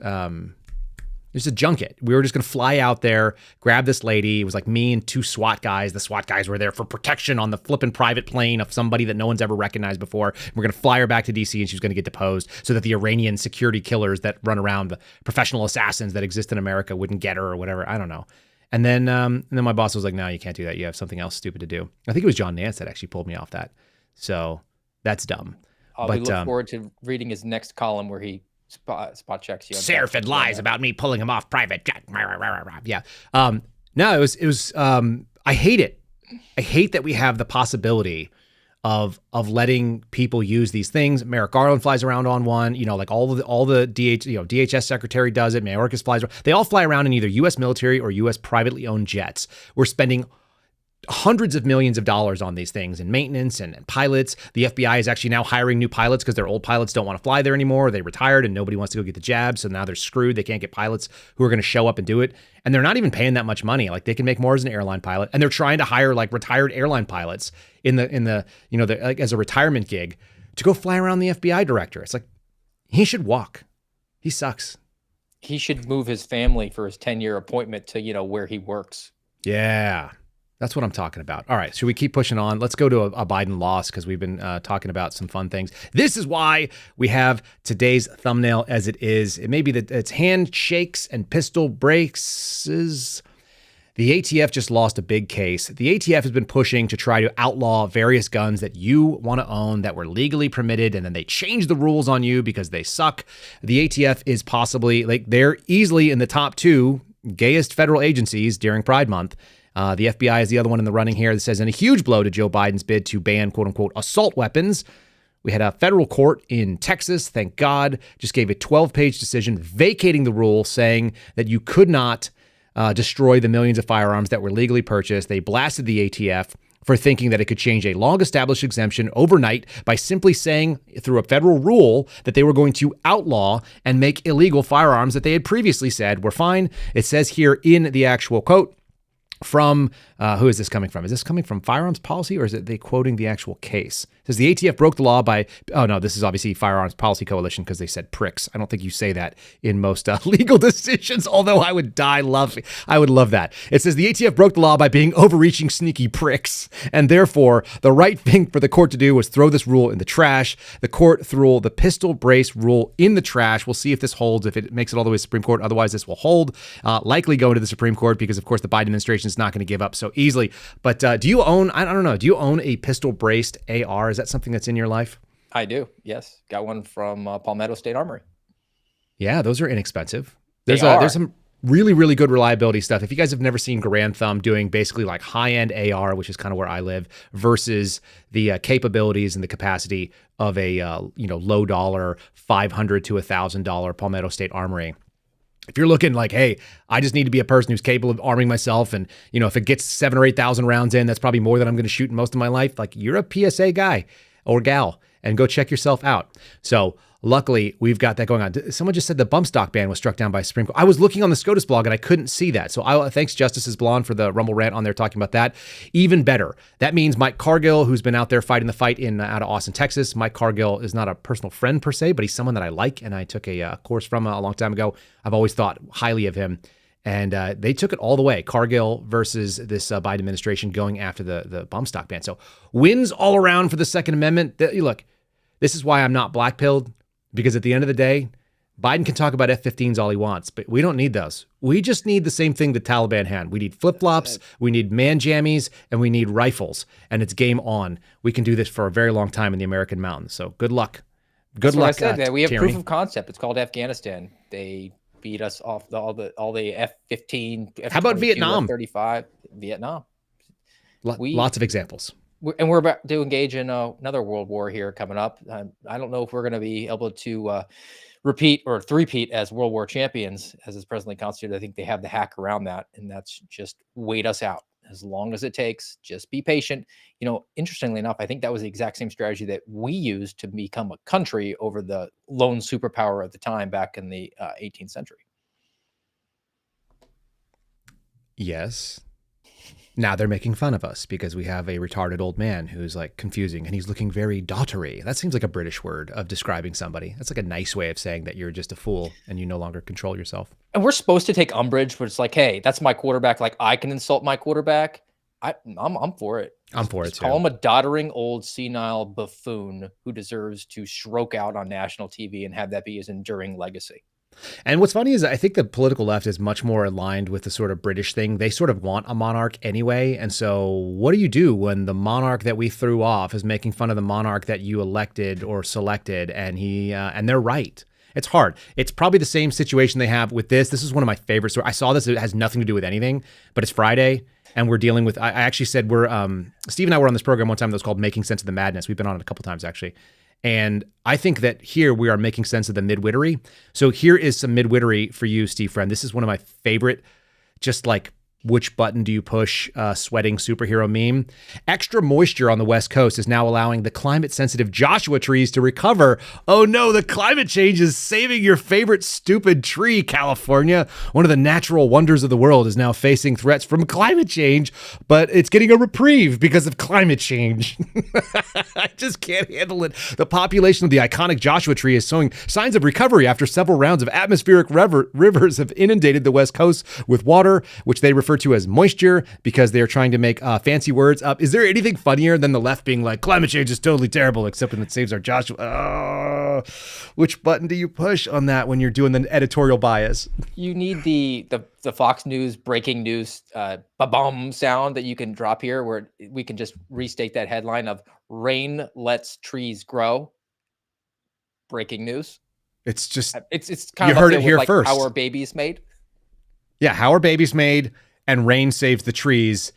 Just a junket. We were just going to fly out there, grab this lady. It was like me and 2 SWAT guys. The SWAT guys were there for protection on the flipping private plane of somebody that no one's ever recognized before. We're going to fly her back to DC, and she was going to get deposed so that the Iranian security killers that run around, the professional assassins that exist in America, wouldn't get her or whatever. I don't know. And then my boss was like, no, you can't do that. You have something else stupid to do. I think it was John Nance that actually pulled me off that. So that's dumb. We look forward to reading his next column where he spot checks you. Seraphin lies about me pulling him off private jet. Yeah. No, it was I hate it. I hate that we have the possibility of letting people use these things. Merrick Garland flies around on one, like all the DHS secretary does it. Mayorkas flies around. They all fly around in either U.S. military or U.S. privately owned jets. We're spending hundreds of millions of dollars on these things and maintenance and pilots. The FBI is actually now hiring new pilots because their old pilots don't want to fly there anymore. They retired and nobody wants to go get the jab. So now they're screwed. They can't get pilots who are going to show up and do it. And they're not even paying that much money. Like they can make more as an airline pilot. And they're trying to hire like retired airline pilots like as a retirement gig to go fly around the FBI director. It's like, he should walk. He sucks. He should move his family for his 10-year appointment to, where he works. Yeah. That's what I'm talking about. All right, should we keep pushing on? Let's go to a Biden loss because we've been talking about some fun things. This is why we have today's thumbnail as it is. It may be that it's handshakes and pistol braces. The ATF just lost a big case. The ATF has been pushing to try to outlaw various guns that you want to own that were legally permitted, and then they change the rules on you because they suck. The ATF is possibly, they're easily in the top 2 gayest federal agencies during Pride Month. The FBI is the other one in the running here that says, in a huge blow to Joe Biden's bid to ban, quote unquote, assault weapons. We had a federal court in Texas, thank God, just gave a 12-page decision vacating the rule, saying that you could not destroy the millions of firearms that were legally purchased. They blasted the ATF for thinking that it could change a long-established exemption overnight by simply saying through a federal rule that they were going to outlaw and make illegal firearms that they had previously said were fine. It says here in the actual quote, from, who is this coming from? Is this coming from Firearms Policy, or is it they quoting the actual case? It says the ATF broke the law by, oh no, this is obviously Firearms Policy Coalition because they said pricks. I don't think you say that in most legal decisions, although I would love that. It says the ATF broke the law by being overreaching, sneaky pricks, and therefore the right thing for the court to do was throw this rule in the trash. The court threw the pistol brace rule in the trash. We'll see if this holds, if it makes it all the way to the Supreme Court. Otherwise, this will hold, likely go into the Supreme Court because, of course, the Biden administration is not going to give up so easily. But do you own, I don't know, do you own a pistol braced AR? Is that something that's in your life? I do. Yes. Got one from Palmetto State Armory. Yeah, those are inexpensive. There's some really, really good reliability stuff. If you guys have never seen Grand Thumb doing basically like high-end AR, which is kind of where I live, versus the capabilities and the capacity of a low dollar $500 to $1,000 Palmetto State Armory. If you're looking like, hey, I just need to be a person who's capable of arming myself, and if it gets 7,000 or 8,000 rounds in, that's probably more than I'm going to shoot in most of my life. Like, you're a PSA guy or gal, and go check yourself out. So luckily, we've got that going on. Someone just said the bump stock ban was struck down by Supreme Court. I was looking on the SCOTUS blog and I couldn't see that. So thanks Justices Blonde for the Rumble rant on there talking about that. Even better. That means Mike Cargill, who's been out there fighting the fight out of Austin, Texas. Mike Cargill is not a personal friend per se, but he's someone that I like, and I took a course from a long time ago. I've always thought highly of him. And they took it all the way. Cargill versus this Biden administration going after the bump stock ban. So wins all around for the Second Amendment. Look, this is why I'm not black-pilled. Because at the end of the day, Biden can talk about F-15s all he wants, but we don't need those. We just need the same thing the Taliban had. We need flip-flops, we need man jammies, and we need rifles. And it's game on. We can do this for a very long time in the American mountains. So good luck. Good luck. I said, we have Tierney. proof of concept. It's called Afghanistan. They beat us off all the F-15. F-22, How about Vietnam? F-35. Vietnam. Lots of examples. And we're about to engage in another world war here coming up. I don't know if we're going to be able to repeat or three-peat as world war champions, as is presently constituted. I think they have the hack around that, and that's just wait us out as long as it takes. Just be patient. Interestingly enough, I think that was the exact same strategy that we used to become a country over the lone superpower at the time back in the 18th century. Yes. Now they're making fun of us because we have a retarded old man who's like confusing and he's looking very daughtery. That seems like a British word of describing somebody. That's like a nice way of saying that you're just a fool and you no longer control yourself. And we're supposed to take umbrage, but it's like, hey, that's my quarterback. Like, I can insult my quarterback. I'm for it. I'm for it too. Call him a doddering old senile buffoon who deserves to stroke out on national TV and have that be his enduring legacy. And what's funny is I think the political left is much more aligned with the sort of British thing. They sort of want a monarch anyway. And so what do you do when the monarch that we threw off is making fun of the monarch that you elected or selected? And and they're right. It's hard. It's probably the same situation they have with this. This is one of my favorite stories. I saw this. It has nothing to do with anything, but it's Friday. And we're dealing with, I actually said Steve and I were on this program one time that was called Making Sense of the Madness. We've been on it a couple times actually. And I think that here we are making sense of the midwittery. So here is some midwittery for you, Steve Friend. This is one of my favorite, just like, which button do you push, sweating superhero meme. Extra moisture on the West Coast is now allowing the climate-sensitive Joshua trees to recover. Oh no, the climate change is saving your favorite stupid tree, California. One of the natural wonders of the world is now facing threats from climate change, but it's getting a reprieve because of climate change. I just can't handle it. The population of the iconic Joshua tree is showing signs of recovery after several rounds of atmospheric rivers have inundated the West Coast with water, which they refer to as moisture because they're trying to make fancy words up. Is there anything funnier than the left being like, climate change is totally terrible, except when it saves our Joshua? Which button do you push on that when you're doing the editorial bias? You need the Fox News breaking news ba-bum sound that you can drop here where we can just restate that headline of rain lets trees grow. Breaking news. It's just, it's kind you of heard it here like first. How are babies made? Yeah, how are babies made? And rain saves the trees.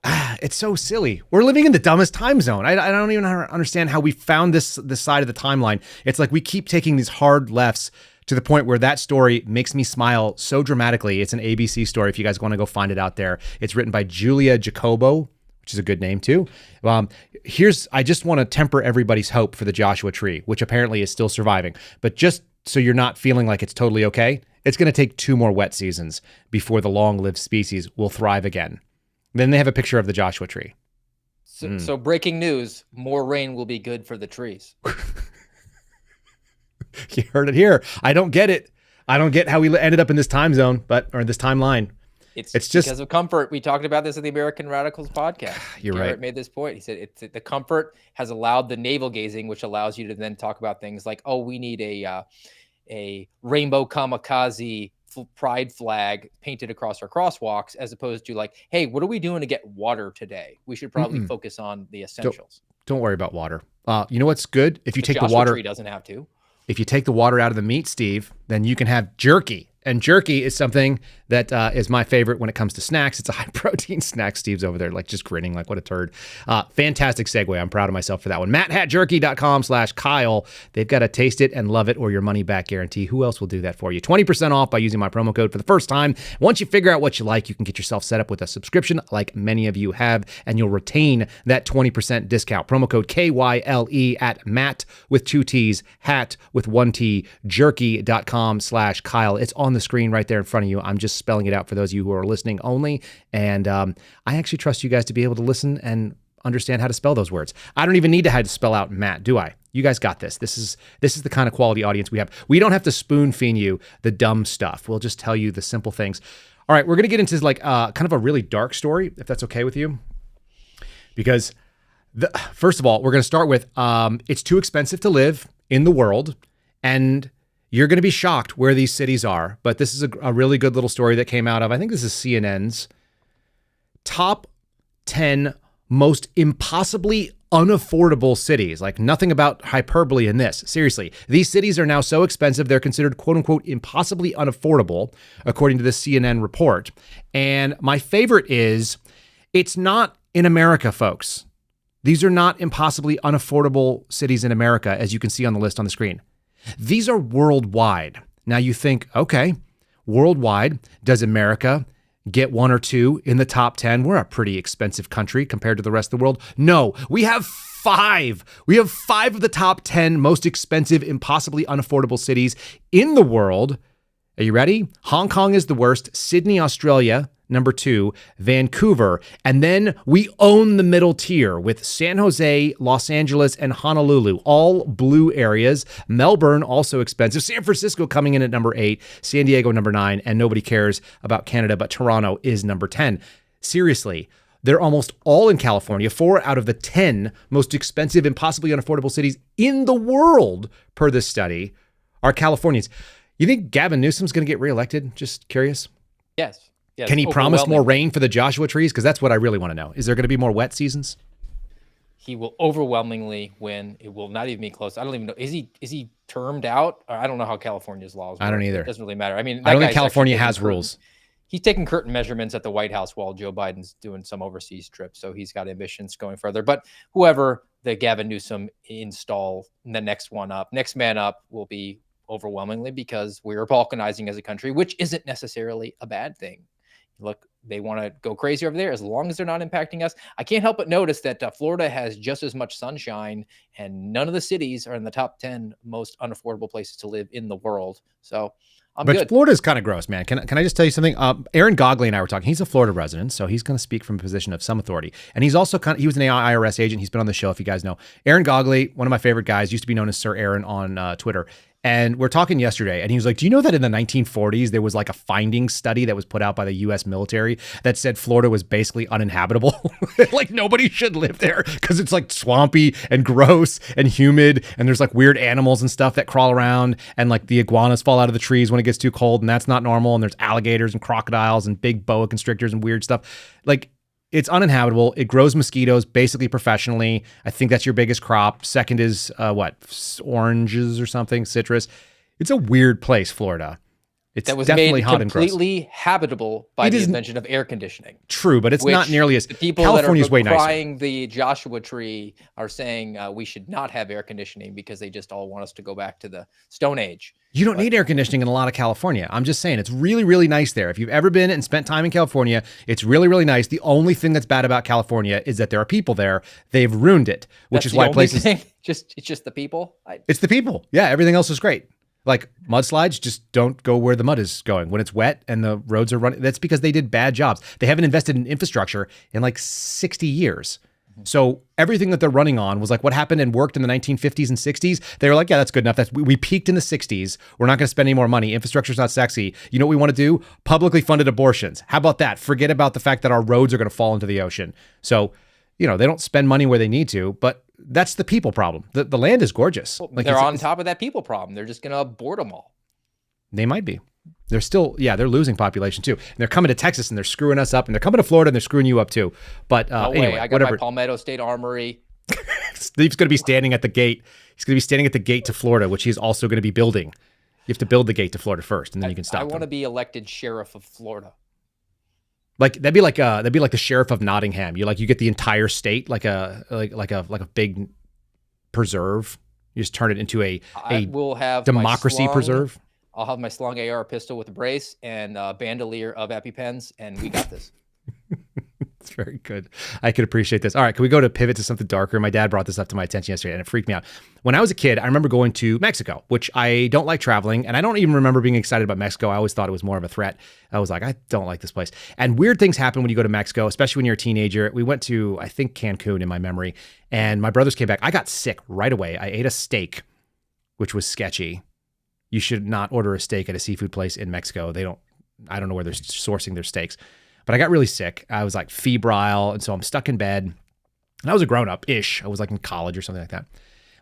It's so silly. We're living in the dumbest time zone. I don't even understand how we found this side of the timeline. It's like we keep taking these hard lefts to the point where that story makes me smile so dramatically. It's an ABC story if you guys want to go find it out there. It's written by Julia Jacobo, which is a good name too. I just want to temper everybody's hope for the Joshua tree, which apparently is still surviving. But just so you're not feeling like it's totally okay, it's going to take 2 more wet seasons before the long-lived species will thrive again. Then they have a picture of the Joshua tree. So breaking news, more rain will be good for the trees. You heard it here. I don't get it. I don't get how we ended up in this time zone, or this timeline. It's just because of comfort. We talked about this in the American Radicals podcast. You're Garrett right. made this point. He said the comfort has allowed the navel gazing, which allows you to then talk about things like, oh, we need a rainbow kamikaze pride flag painted across our crosswalks, as opposed to like, hey, what are we doing to get water today? We should probably focus on the essentials. Don't worry about water. You know what's good? If you take the Joshua water, tree doesn't have to. If you take the water out of the meat, Steve, then you can have jerky. And jerky is something that is my favorite when it comes to snacks. It's a high protein snack. Steve's over there like just grinning like what a turd. Fantastic segue. I'm proud of myself for that one. MattHatJerky.com/Kyle. They've got a taste it and love it or your money back guarantee. Who else will do that for you? 20% off by using my promo code for the first time. Once you figure out what you like, you can get yourself set up with a subscription like many of you have, and you'll retain that 20% discount. Promo code KYLE at Matt with 2 T's, hat with 1 T, jerky.com/Kyle. It's on the screen right there in front of you. I'm just spelling it out for those of you who are listening only. And I actually trust you guys to be able to listen and understand how to spell those words. I don't even need to have to spell out Matt, do I? You guys got this. This is the kind of quality audience we have. We don't have to spoon feed you the dumb stuff. We'll just tell you the simple things. All right, we're going to get into like kind of a really dark story, if that's okay with you. Because first of all, we're going to start with it's too expensive to live in the world, and you're going to be shocked where these cities are, but this is a really good little story that came out of, I think this is CNN's top 10 most impossibly unaffordable cities. Like nothing about hyperbole in this. Seriously, these cities are now so expensive, they're considered quote unquote impossibly unaffordable, according to the CNN report. And my favorite is, it's not in America, folks. These are not impossibly unaffordable cities in America, as you can see on the list on the screen. These are worldwide. Now you think, okay, worldwide, does America get 1 or 2 in the top 10? We're a pretty expensive country compared to the rest of the world. No, we have 5. We have 5 of the top 10 most expensive, impossibly unaffordable cities in the world. Are you ready? Hong Kong is the worst. Sydney, Australia, number 2, Vancouver. And then we own the middle tier with San Jose, Los Angeles, and Honolulu, all blue areas. Melbourne, also expensive. San Francisco coming in at number 8, San Diego number 9, and nobody cares about Canada, but Toronto is number 10. Seriously, they're almost all in California. 4 out of the 10 most expensive and possibly unaffordable cities in the world, per this study, are Californians. You think Gavin Newsom's going to get reelected? Just curious. Yes. Can he promise more rain for the Joshua trees? Because that's what I really want to know. Is there going to be more wet seasons? He will overwhelmingly win. It will not even be close. I don't even know. Is he termed out? I don't know how California's laws work. I don't either. It doesn't really matter. I mean, I don't think California has rules. He's taking curtain measurements at the White House while Joe Biden's doing some overseas trip. So he's got ambitions going further. But whoever the Gavin Newsom install, the next man up will be overwhelmingly, because we're balkanizing as a country, which isn't necessarily a bad thing. Look, they want to go crazy over there as long as they're not impacting us. I can't help but notice that Florida has just as much sunshine, and none of the cities are in the top 10 most unaffordable places to live in the world. So I'm good. Florida's kind of gross, man. Can I just tell you something? Aaron Gogley and I were talking. He's a Florida resident, so he's going to speak from a position of some authority. And he's also he was an IRS agent. He's been on the show, if you guys know. Aaron Gogley, one of my favorite guys, used to be known as Sir Aaron on Twitter. And we're talking yesterday, and he was like, do you know that in the 1940s, there was like a findings study that was put out by the U.S. military that said Florida was basically uninhabitable? Like nobody should live there because it's like swampy and gross and humid, and there's like weird animals and stuff that crawl around, and like the iguanas fall out of the trees when it gets too cold, and that's not normal, and there's alligators and crocodiles and big boa constrictors and weird stuff. Like, it's uninhabitable. It grows mosquitoes basically professionally. I think that's your biggest crop. Second is oranges or something, citrus. It's a weird place, Florida. It's that was definitely made hot and gross. completely habitable by the invention of air conditioning. True, but it's not nearly as the people California's that are way nicer. crying the Joshua tree are saying we should not have air conditioning because they just all want us to go back to the Stone Age. You don't need air conditioning in a lot of California. I'm just saying, it's really, really nice there. If you've ever been and spent time in California, it's really, really nice. The only thing that's bad about California is that there are people there. They've ruined it, which is why places. It's just the people. It's the people. Yeah, everything else is great. Like mudslides, just don't go where the mud is going. When it's wet and the roads are running, that's because they did bad jobs. They haven't invested in infrastructure in like 60 years. So everything that they're running on was like what happened and worked in the 1950s and 60s. They were like, yeah, that's good enough. We peaked in the 60s. We're not going to spend any more money. Infrastructure's not sexy. You know what we want to do? Publicly funded abortions. How about that? Forget about the fact that our roads are going to fall into the ocean. So, they don't spend money where they need to, but that's the people problem. The land is gorgeous. Well, they're on top of that people problem. They're just going to abort them all. They might be. They're still, they're losing population too. And they're coming to Texas and they're screwing us up, and they're coming to Florida and they're screwing you up too. But anyway, I got whatever. my Palmetto State Armory. Steve's going to be standing at the gate. He's going to be standing at the gate to Florida, which he's also going to be building. You have to build the gate to Florida first, and then you can stop. I want to be elected sheriff of Florida. Like that'd be like the sheriff of Nottingham. You get the entire state like a big preserve. You just turn it into a will have democracy preserve. I'll have my slung AR pistol with a brace and a bandolier of EpiPens, and we got this. It's very good. I could appreciate this. All right, can we go to pivot to something darker? My dad brought this up to my attention yesterday, and it freaked me out. When I was a kid, I remember going to Mexico, which I don't like traveling, and I don't even remember being excited about Mexico. I always thought it was more of a threat. I was like, I don't like this place. And weird things happen when you go to Mexico, especially when you're a teenager. We went to, I think, Cancun in my memory, and my brothers came back. I got sick right away. I ate a steak, which was sketchy. You should not order a steak at a seafood place in Mexico. I don't know where they're sourcing their steaks. But I got really sick. I was like febrile, and so I'm stuck in bed. And I was a grown-up-ish. I was like in college or something like that.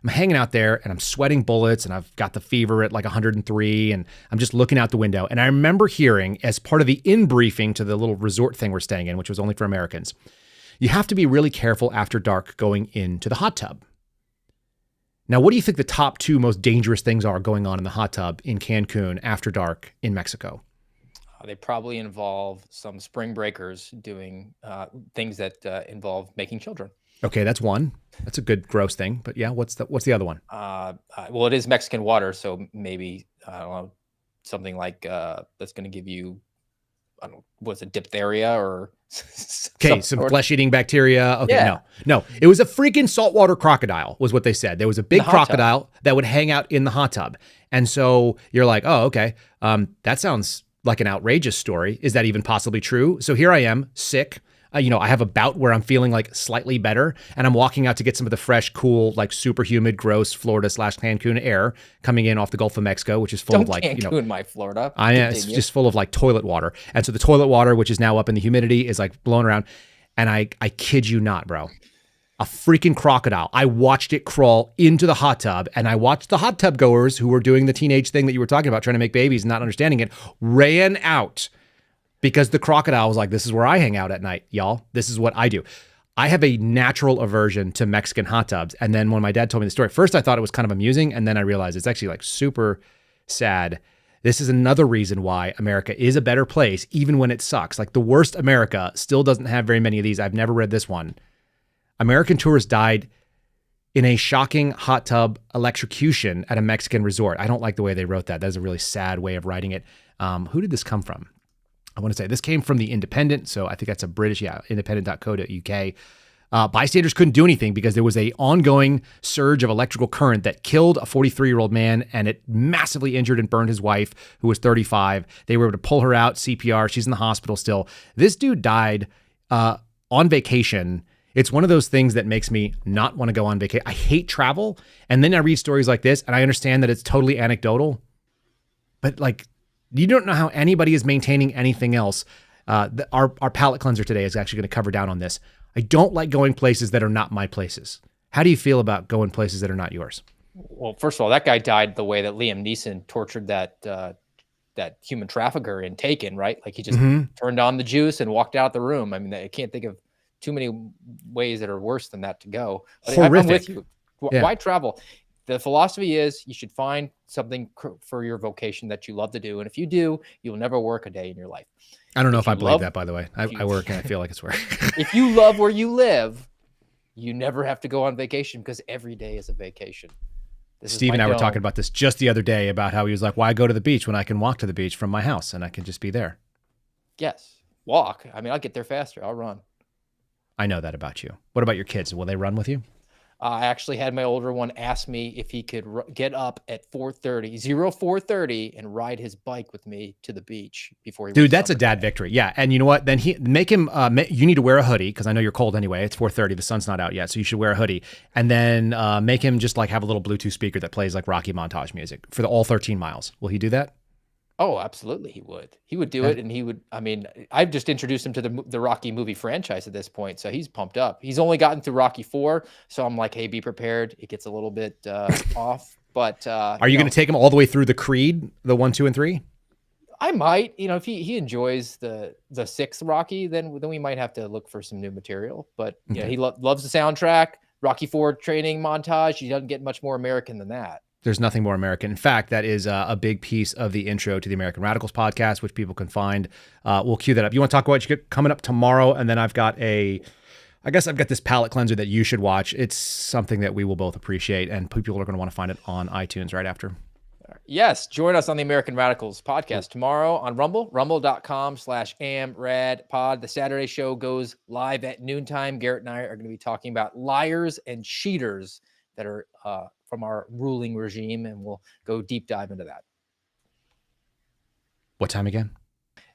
I'm hanging out there, and I'm sweating bullets, and I've got the fever at like 103, and I'm just looking out the window. And I remember hearing, as part of the in-briefing to the little resort thing we're staying in, which was only for Americans, you have to be really careful after dark going into the hot tub. Now, what do you think the top 2 most dangerous things are going on in the hot tub in Cancun after dark in Mexico? They probably involve some spring breakers doing things that involve making children. Okay, that's one. That's a good gross thing. But yeah, what's the other one? Well, it is Mexican water, so maybe I don't know, something like that's going to give you, I don't know, what's it, diphtheria or some flesh-eating bacteria. Okay, yeah. No. It was a freaking saltwater crocodile was what they said. There was a big crocodile that would hang out in the hot tub. And so you're like, oh, okay, that sounds like an outrageous story. Is that even possibly true? So here I am, sick. I have a bout where I'm feeling like slightly better, and I'm walking out to get some of the fresh, cool, like super humid, gross Florida/Cancun air coming in off the Gulf of Mexico, which is full of like, Cancun, my Florida. It's just full of like toilet water. And so the toilet water, which is now up in the humidity, is like blowing around. And I kid you not, bro. A freaking crocodile. I watched it crawl into the hot tub, and I watched the hot tub goers who were doing the teenage thing that you were talking about, trying to make babies and not understanding it, ran out because the crocodile was like, this is where I hang out at night, y'all. This is what I do. I have a natural aversion to Mexican hot tubs. And then when my dad told me the story, first I thought it was kind of amusing, and then I realized it's actually like super sad. This is another reason why America is a better place, even when it sucks. Like the worst America still doesn't have very many of these. I've never read this one. American tourists died in a shocking hot tub electrocution at a Mexican resort. I don't like the way they wrote that. That is a really sad way of writing it. Who did this come from? I want to say this came from The Independent. So I think that's a British, independent.co.uk. Bystanders couldn't do anything because there was a ongoing surge of electrical current that killed a 43-year-old man, and it massively injured and burned his wife, who was 35. They were able to pull her out, CPR. She's in the hospital still. This dude died on vacation. It's one of those things that makes me not want to go on vacation. I hate travel. And then I read stories like this, and I understand that it's totally anecdotal. But like, you don't know how anybody is maintaining anything else. Our palate cleanser today is actually going to cover down on this. I don't like going places that are not my places. How do you feel about going places that are not yours? Well, first of all, that guy died the way that Liam Neeson tortured that human trafficker in Taken, right? Like he just turned on the juice and walked out the room. I mean, I can't think of too many ways that are worse than that to go. But I'm with you. Why travel? The philosophy is you should find something for your vocation that you love to do. And if you do, you'll never work a day in your life. I don't know if I believe that, by the way. I work and I feel like it's work. If you love where you live, you never have to go on vacation because every day is a vacation. Steve and I were talking about this just the other day about how he was like, why go to the beach when I can walk to the beach from my house and I can just be there? Yes. Walk. I mean, I'll get there faster. I'll run. I know that about you. What about your kids? Will they run with you? I actually had my older one ask me if he could get up at 4:30 and ride his bike with me to the beach before he. Dude, that's a dad victory. Yeah, and you know what? Then make him. You need to wear a hoodie because I know you're cold anyway. It's 4:30. The sun's not out yet, so you should wear a hoodie. And then make him just like have a little Bluetooth speaker that plays like Rocky montage music for all 13 miles. Will he do that? Oh, absolutely, he would. He would do it, and he would. I mean, I've just introduced him to the Rocky movie franchise at this point, so he's pumped up. He's only gotten to Rocky 4, so I'm like, hey, be prepared. It gets a little bit off, but are you going to take him all the way through the Creed, the 1, 2, and 3? I might. If he enjoys the 6th Rocky, then we might have to look for some new material. But yeah, he loves the soundtrack. Rocky 4 training montage. He doesn't get much more American than that. There's nothing more American. In fact, that is a big piece of the intro to the American Radicals podcast, which people can find. We'll cue that up. You want to talk about what you get coming up tomorrow? And then I've got this palate cleanser that you should watch. It's something that we will both appreciate, and people are going to want to find it on iTunes right after. Yes, join us on the American Radicals podcast tomorrow on Rumble, rumble.com/amradpod. The Saturday show goes live at noontime. Garrett and I are going to be talking about liars and cheaters that are from our ruling regime, and we'll go deep dive into that. What time again?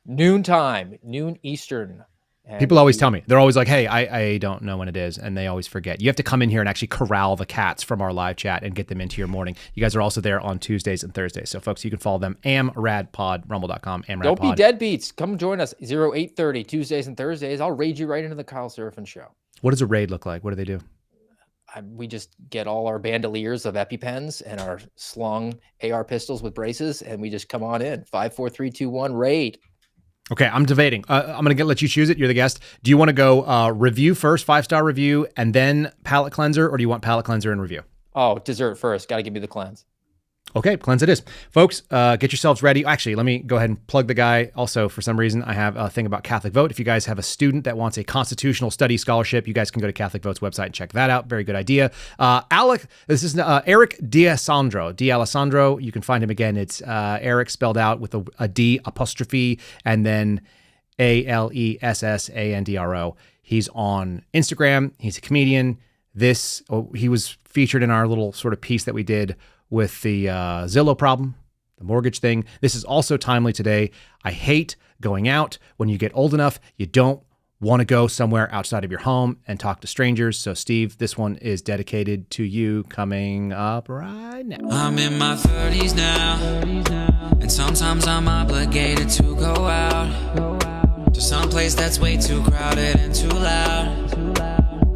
Noontime, noon Eastern. And people always tell me, they're always like, hey, I don't know when it is, and they always forget. You have to come in here and actually corral the cats from our live chat and get them into your morning. You guys are also there on Tuesdays and Thursdays. So folks, you can follow them, amradpod, rumble.com, amradpod. Don't be deadbeats. Come join us, 0830 Tuesdays and Thursdays. I'll raid you right into the Kyle Seraphin show. What does a raid look like? What do they do? We just get all our bandoliers of EpiPens and our slung AR pistols with braces, and we just come on in. 5, 4, 3, 2, 1, raid. Okay, I'm debating. I'm going to let you choose it. You're the guest. Do you want to go review first, 5-star review, and then palate cleanser, or do you want palate cleanser and review? Oh, dessert first. Got to give me the cleanse. Okay, cleanse it is. Folks, get yourselves ready. Actually, let me go ahead and plug the guy. Also, for some reason, I have a thing about Catholic Vote. If you guys have a student that wants a constitutional study scholarship, you guys can go to Catholic Vote's website and check that out. Very good idea. This is Eric D'Alessandro. You can find him again. It's Eric spelled out with a D apostrophe and then Alessandro. He's on Instagram. He's a comedian. He was featured in our little sort of piece that we did with the Zillow problem, the mortgage thing. This is also timely today. I hate going out. When you get old enough, you don't want to go somewhere outside of your home and talk to strangers. So, Steve, this one is dedicated to you, coming up right now. I'm in my 30s now, and sometimes I'm obligated to go out to some place that's way too crowded and too loud.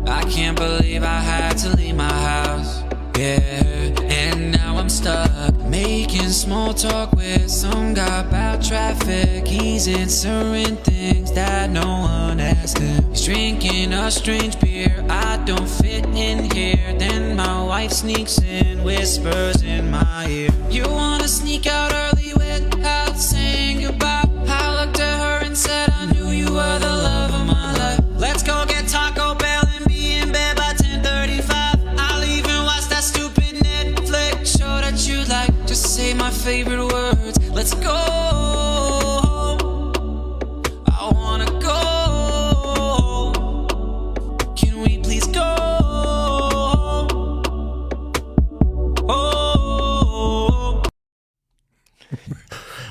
I can't believe I had to leave my house, yeah, and now I'm stuck making small talk with some guy about traffic. He's answering things that no one asked him. He's drinking a strange beer, I don't fit in here. Then my wife sneaks in, whispers in my ear, you wanna sneak out early without saying goodbye? I looked at her and said, I knew you were the love of my life. Let's go get Taco Bell and be in bed by 10:35. I'll even watch that stupid Netflix show that you like. Just say my favorite words. Let's go. I wanna go. Can we please go?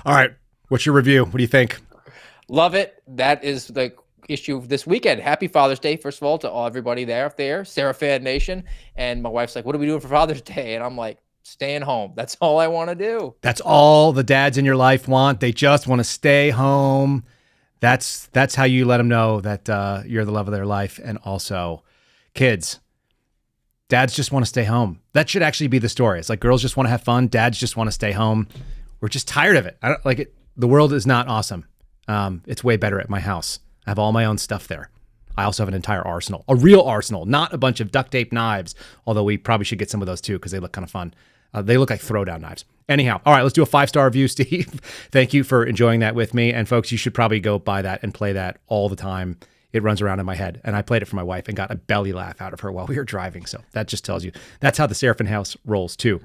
All right. What's your review? What do you think? Love it. That is the issue of this weekend. Happy Father's Day, first of all, to all everybody there, Seraphin Nation. And my wife's like, what are we doing for Father's Day? And I'm like, staying home. That's all I want to do. That's all the dads in your life want. They just want to stay home. That's how you let them know that you're the love of their life. And also, kids, dads just want to stay home. That should actually be the story. It's like girls just want to have fun. Dads just want to stay home. We're just tired of it. I don't like it. The world is not awesome. It's way better at my house. I have all my own stuff there. I also have an entire arsenal, a real arsenal, not a bunch of duct tape knives, although we probably should get some of those too because they look kind of fun. They look like throwdown knives. Anyhow, all right, let's do a 5-star review, Steve. Thank you for enjoying that with me. And folks, you should probably go buy that and play that all the time. It runs around in my head. And I played it for my wife and got a belly laugh out of her while we were driving. So that just tells you that's how the Seraphin house rolls too.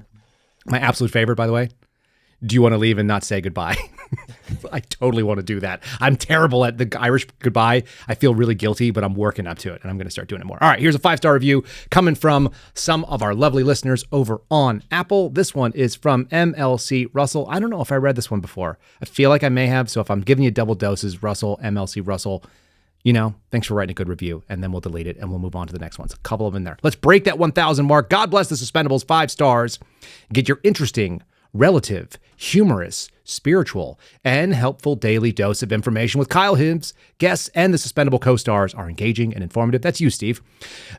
My absolute favorite, by the way. Do you want to leave and not say goodbye? I totally want to do that. I'm terrible at the Irish goodbye. I feel really guilty, but I'm working up to it, and I'm going to start doing it more. All right, here's a 5-star review coming from some of our lovely listeners over on Apple. This one is from MLC Russell. I don't know if I read this one before. I feel like I may have, so if I'm giving you double doses, Russell, MLC Russell, thanks for writing a good review, and then we'll delete it, and we'll move on to the next ones. A couple of them in there. Let's break that 1,000 mark. God bless the Suspendables, 5 stars. Get your interesting, relative, humorous, spiritual, and helpful daily dose of information with Kyle Hibbs. Guests and the Suspendable co-stars are engaging and informative. That's you, Steve.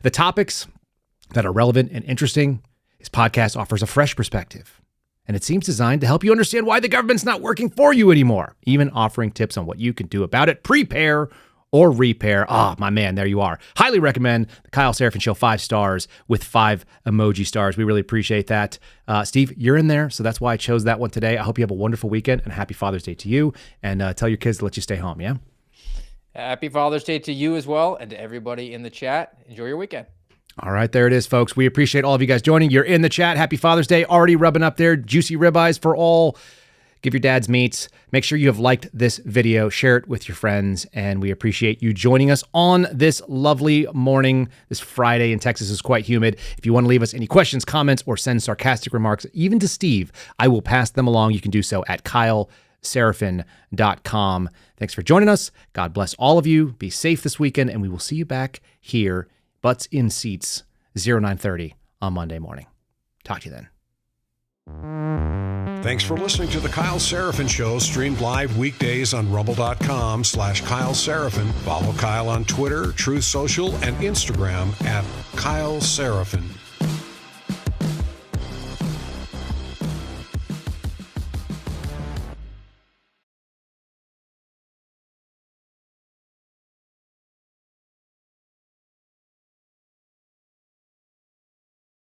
The topics that are relevant and interesting, his podcast offers a fresh perspective. And it seems designed to help you understand why the government's not working for you anymore, even offering tips on what you can do about it. Prepare or repair. My man, there you are. Highly recommend the Kyle Seraphin Show, 5 stars with 5 emoji stars. We really appreciate that. Steve, you're in there, so that's why I chose that one today. I hope you have a wonderful weekend and happy Father's Day to you. And tell your kids to let you stay home, yeah? Happy Father's Day to you as well, and to everybody in the chat. Enjoy your weekend. All right, there it is, folks. We appreciate all of you guys joining. You're in the chat. Happy Father's Day. Already rubbing up there. Juicy ribeyes for all. Give your dads meats. Make sure you have liked this video. Share it with your friends. And we appreciate you joining us on this lovely morning. This Friday in Texas is quite humid. If you want to leave us any questions, comments, or send sarcastic remarks, even to Steve, I will pass them along. You can do so at KyleSeraphin.com. Thanks for joining us. God bless all of you. Be safe this weekend. And we will see you back here, butts in seats, 0930 on Monday morning. Talk to you then. Thanks for listening to the Kyle Seraphin Show, streamed live weekdays on rumble.com/Kyle Seraphin. Follow Kyle on Twitter, Truth Social, and Instagram at Kyle Seraphin.